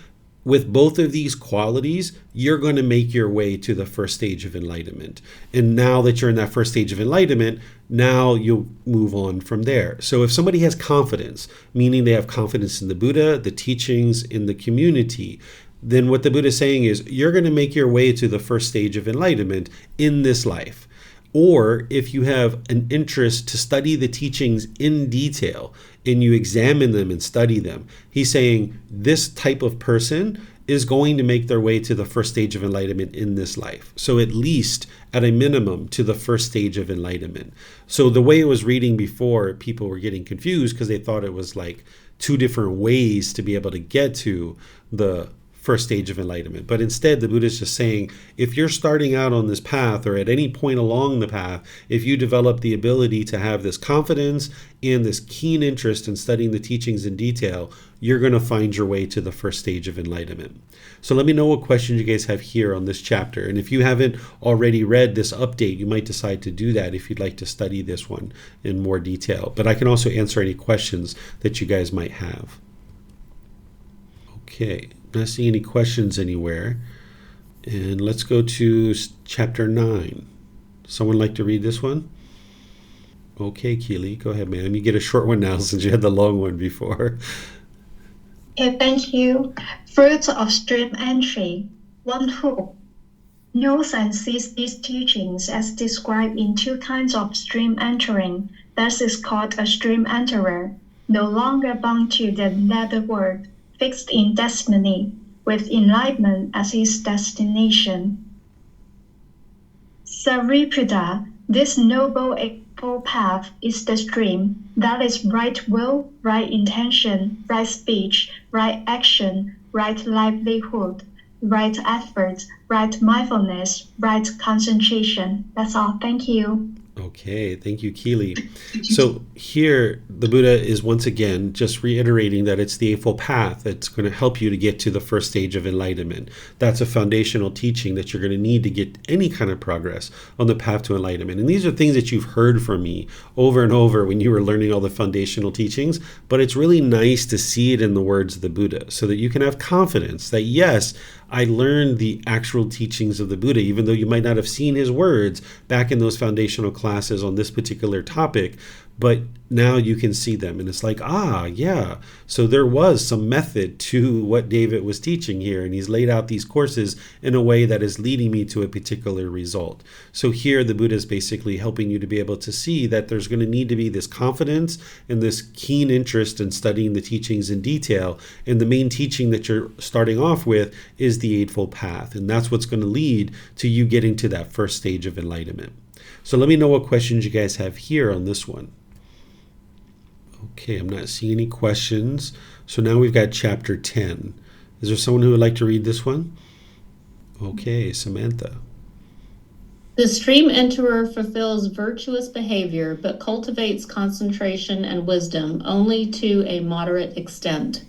with both of these qualities, you're going to make your way to the first stage of enlightenment. And now that you're in that first stage of enlightenment, now you'll move on from there. So if somebody has confidence, meaning they have confidence in the Buddha, the teachings, in the community, then what the Buddha is saying is you're going to make your way to the first stage of enlightenment in this life. Or if you have an interest to study the teachings in detail and you examine them and study them, he's saying this type of person is going to make their way to the first stage of enlightenment in this life. So at least at a minimum to the first stage of enlightenment. So the way it was reading before, people were getting confused because they thought it was like two different ways to be able to get to the first stage of enlightenment. But instead, the Buddha is just saying, if you're starting out on this path or at any point along the path, if you develop the ability to have this confidence and this keen interest in studying the teachings in detail, you're going to find your way to the first stage of enlightenment. So let me know what questions you guys have here on this chapter. And if you haven't already read this update, you might decide to do that if you'd like to study this one in more detail. But I can also answer any questions that you guys might have. Okay. Not seeing any questions anywhere. And let's go to chapter 9. Someone like to read this one? Okay, Keely, go ahead, ma'am. You get a short one now since you had the long one before. Okay, thank you. Fruits of stream entry. One who knows and sees these teachings as described in two kinds of stream entering. Thus is called a stream enterer, no longer bound to the nether world, fixed in destiny, with enlightenment as his destination. Sariputta, this noble eightfold path is the stream, that is right will, right intention, right speech, right action, right livelihood, right effort, right mindfulness, right concentration. That's all. Thank you. Okay, thank you, Keely. So here, the Buddha is once again just reiterating that it's the Eightfold Path that's going to help you to get to the first stage of enlightenment. That's a foundational teaching that you're going to need to get any kind of progress on the path to enlightenment. And these are things that you've heard from me over and over when you were learning all the foundational teachings, but it's really nice to see it in the words of the Buddha so that you can have confidence that, yes, I learned the actual teachings of the Buddha, even though you might not have seen his words back in those foundational classes on this particular topic, but now you can see them. And it's like, yeah. So there was some method to what David was teaching here. And he's laid out these courses in a way that is leading me to a particular result. So here the Buddha is basically helping you to be able to see that there's going to need to be this confidence and this keen interest in studying the teachings in detail. And the main teaching that you're starting off with is the Eightfold Path. And that's what's going to lead to you getting to that first stage of enlightenment. So let me know what questions you guys have here on this one. Okay, I'm not seeing any questions. So now we've got chapter 10. Is there someone who would like to read this one? Okay, Samantha. The stream enterer fulfills virtuous behavior, but cultivates concentration and wisdom only to a moderate extent.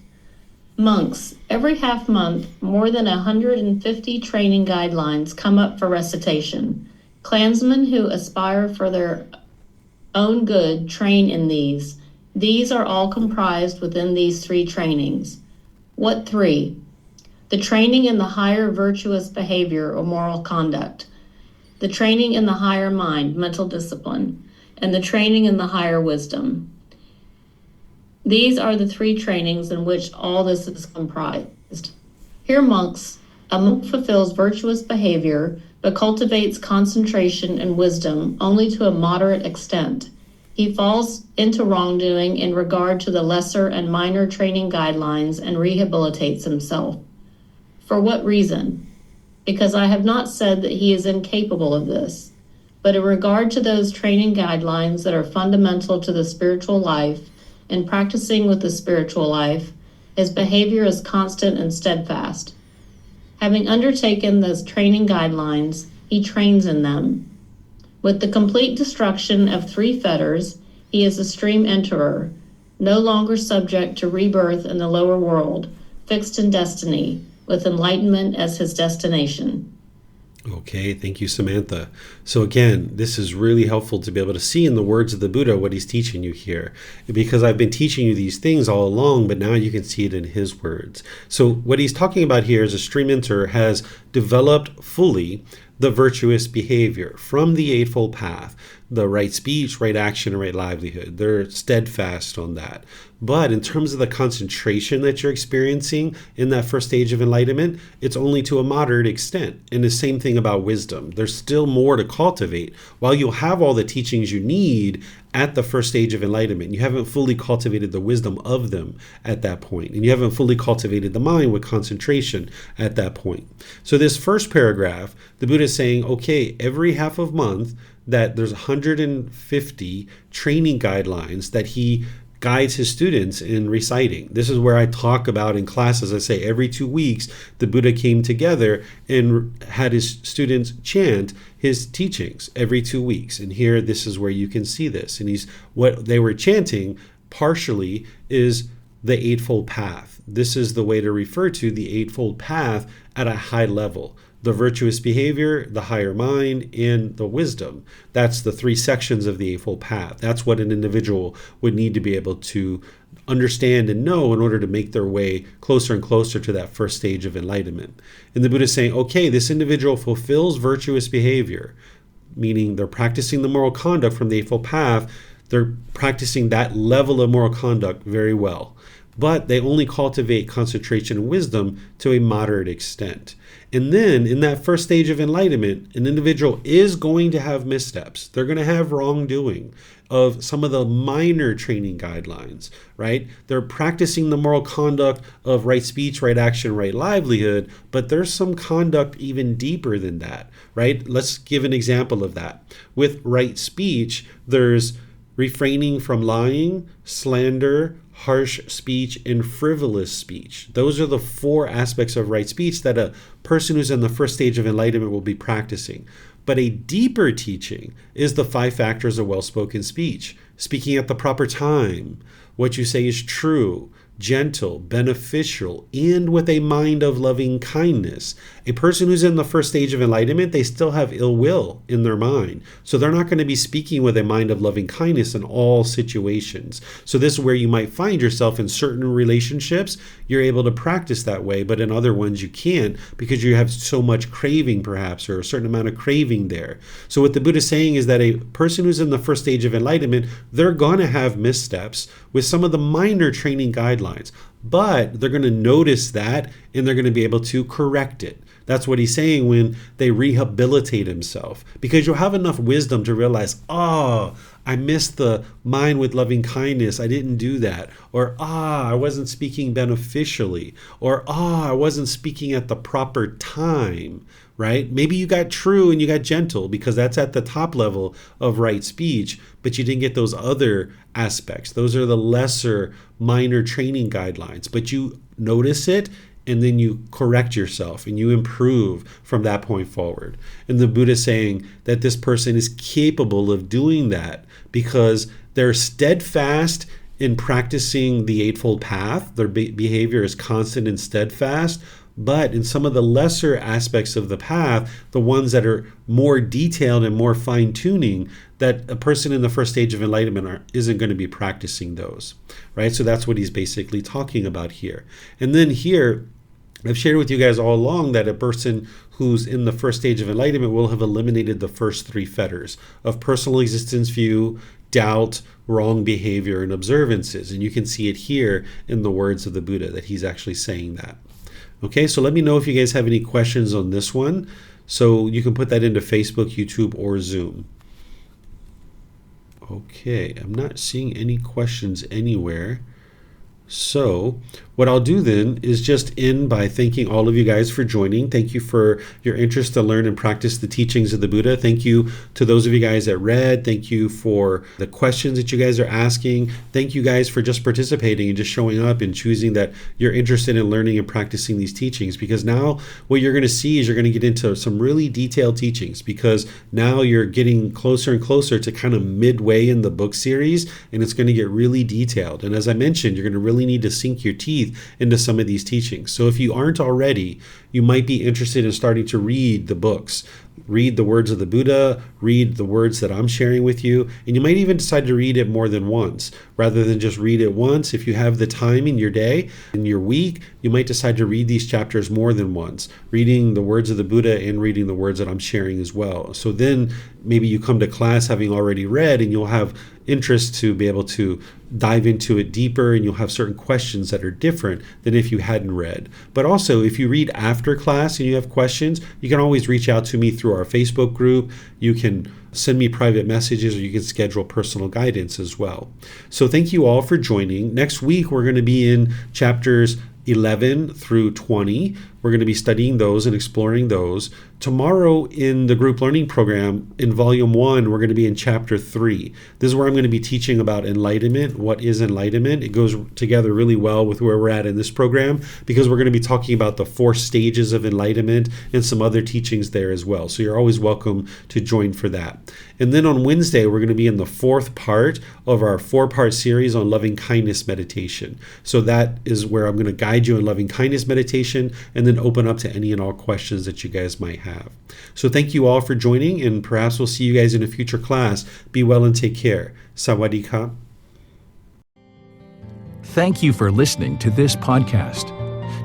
Monks, every half month, more than 150 training guidelines come up for recitation. Clansmen who aspire for their own good train in these. These are all comprised within these three trainings. What three? The training in the higher virtuous behavior or moral conduct, the training in the higher mind, mental discipline, and the training in the higher wisdom. These are the three trainings in which all this is comprised. Here, monks, a monk fulfills virtuous behavior, but cultivates concentration and wisdom only to a moderate extent. He falls into wrongdoing in regard to the lesser and minor training guidelines and rehabilitates himself. For what reason? Because I have not said that he is incapable of this, but in regard to those training guidelines that are fundamental to the spiritual life, in practicing with the spiritual life, his behavior is constant and steadfast. Having undertaken those training guidelines, he trains in them. With the complete destruction of 3 fetters, he is a stream enterer, no longer subject to rebirth in the lower world, fixed in destiny, with enlightenment as his destination. Okay, thank you, Samantha. So again, this is really helpful to be able to see in the words of the Buddha what he's teaching you here, because I've been teaching you these things all along, but now you can see it in his words. So what he's talking about here is a stream enterer has developed fully the virtuous behavior from the Eightfold Path, the right speech, right action, and right livelihood. They're steadfast on that. But in terms of the concentration that you're experiencing in that first stage of enlightenment, it's only to a moderate extent. And the same thing about wisdom. There's still more to cultivate. While you'll have all the teachings you need at the first stage of enlightenment, you haven't fully cultivated the wisdom of them at that point. And you haven't fully cultivated the mind with concentration at that point. So this first paragraph, the Buddha is saying, okay, every half of month, that there's 150 training guidelines that he guides his students in reciting. This is where I talk about in classes. I say every 2 weeks, the Buddha came together and had his students chant his teachings every 2 weeks. And here, this is where you can see this. And what they were chanting partially is the Eightfold Path. This is the way to refer to the Eightfold Path at a high level. The virtuous behavior, the higher mind, and the wisdom. That's the 3 sections of the Eightfold Path. That's what an individual would need to be able to understand and know in order to make their way closer and closer to that first stage of enlightenment. And the Buddha is saying, okay, this individual fulfills virtuous behavior, meaning they're practicing the moral conduct from the Eightfold Path. They're practicing that level of moral conduct very well. But they only cultivate concentration and wisdom to a moderate extent. And then in that first stage of enlightenment, an individual is going to have missteps. They're going to have wrongdoing of some of the minor training guidelines, right? They're practicing the moral conduct of right speech, right action, right livelihood, but there's some conduct even deeper than that, right? Let's give an example of that. With right speech, there's refraining from lying, slander, harsh speech, and frivolous speech. Those are the 4 aspects of right speech that a person who's in the first stage of enlightenment will be practicing. But a deeper teaching is the 5 factors of well-spoken speech. Speaking at the proper time, what you say is true, gentle, beneficial, and with a mind of loving kindness. A person who's in the first stage of enlightenment, they still have ill will in their mind. So they're not going to be speaking with a mind of loving kindness in all situations. So this is where you might find yourself in certain relationships. You're able to practice that way, but in other ones you can't because you have so much craving perhaps, or a certain amount of craving there. So what the Buddha is saying is that a person who's in the first stage of enlightenment, they're going to have missteps with some of the minor training guidelines, but they're going to notice that and they're going to be able to correct it. That's what he's saying when they rehabilitate himself, because you'll have enough wisdom to realize, oh, I missed the mind with loving kindness. I didn't do that. Or, I wasn't speaking beneficially. Or, I wasn't speaking at the proper time, right? Maybe you got true and you got gentle because that's at the top level of right speech, but you didn't get those other aspects. Those are the lesser minor training guidelines, but you notice it and then you correct yourself and you improve from that point forward. And the Buddha is saying that this person is capable of doing that because they're steadfast in practicing the Eightfold Path. Their behavior is constant and steadfast. But in some of the lesser aspects of the path, the ones that are more detailed and more fine-tuning, that a person in the first stage of enlightenment isn't going to be practicing those, right? So that's what he's basically talking about here. And then here, I've shared with you guys all along that a person who's in the first stage of enlightenment will have eliminated the first 3 fetters of personal existence view, doubt, wrong behavior, and observances. And you can see it here in the words of the Buddha that he's actually saying that. Okay, so let me know if you guys have any questions on this one. So you can put that into Facebook, YouTube, or Zoom. Okay, I'm not seeing any questions anywhere. So what I'll do then is just end by thanking all of you guys for joining. Thank you for your interest to learn and practice the teachings of the Buddha. Thank you to those of you guys that read. Thank you for the questions that you guys are asking. Thank you guys for just participating and just showing up and choosing that you're interested in learning and practicing these teachings, because now what you're going to see is you're going to get into some really detailed teachings, because now you're getting closer and closer to kind of midway in the book series, and it's going to get really detailed. And as I mentioned, you're going to really need to sink your teeth into some of these teachings. So if you aren't already, you might be interested in starting to read the books. Read the words of the Buddha, read the words that I'm sharing with you, and you might even decide to read it more than once. Rather than just read it once, if you have the time in your day, in your week, you might decide to read these chapters more than once, reading the words of the Buddha and reading the words that I'm sharing as well. So then maybe you come to class having already read, and you'll have interest to be able to dive into it deeper, and you'll have certain questions that are different than if you hadn't read. But also, if you read after class and you have questions, you can always reach out to me through our Facebook group. You can send me private messages, or you can schedule personal guidance as well. So thank you all for joining. Next week, we're going to be in chapters 11 through 20. We're going to be studying those and exploring those. Tomorrow in the group learning program, in volume 1, we're going to be in chapter 3. This is where I'm going to be teaching about enlightenment. What is enlightenment? It goes together really well with where we're at in this program, because we're going to be talking about the 4 stages of enlightenment and some other teachings there as well. So you're always welcome to join for that. And then on Wednesday, we're going to be in the 4th part of our 4-part series on loving kindness meditation. So that is where I'm going to guide you in loving kindness meditation, and then open up to any and all questions that you guys might have. So thank you all for joining, and perhaps we'll see you guys in a future class. Be well and take care. Sawadee ka. Thank you for listening to this podcast.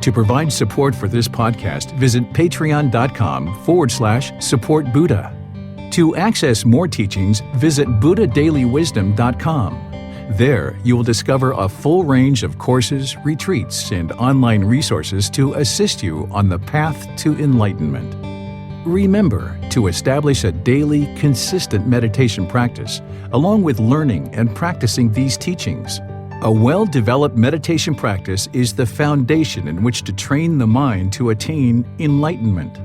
To provide support for this podcast, visit patreon.com/support Buddha. To access more teachings, visit buddhadailywisdom.com. There, you will discover a full range of courses, retreats, and online resources to assist you on the path to enlightenment. Remember to establish a daily, consistent meditation practice, along with learning and practicing these teachings. A well-developed meditation practice is the foundation in which to train the mind to attain enlightenment.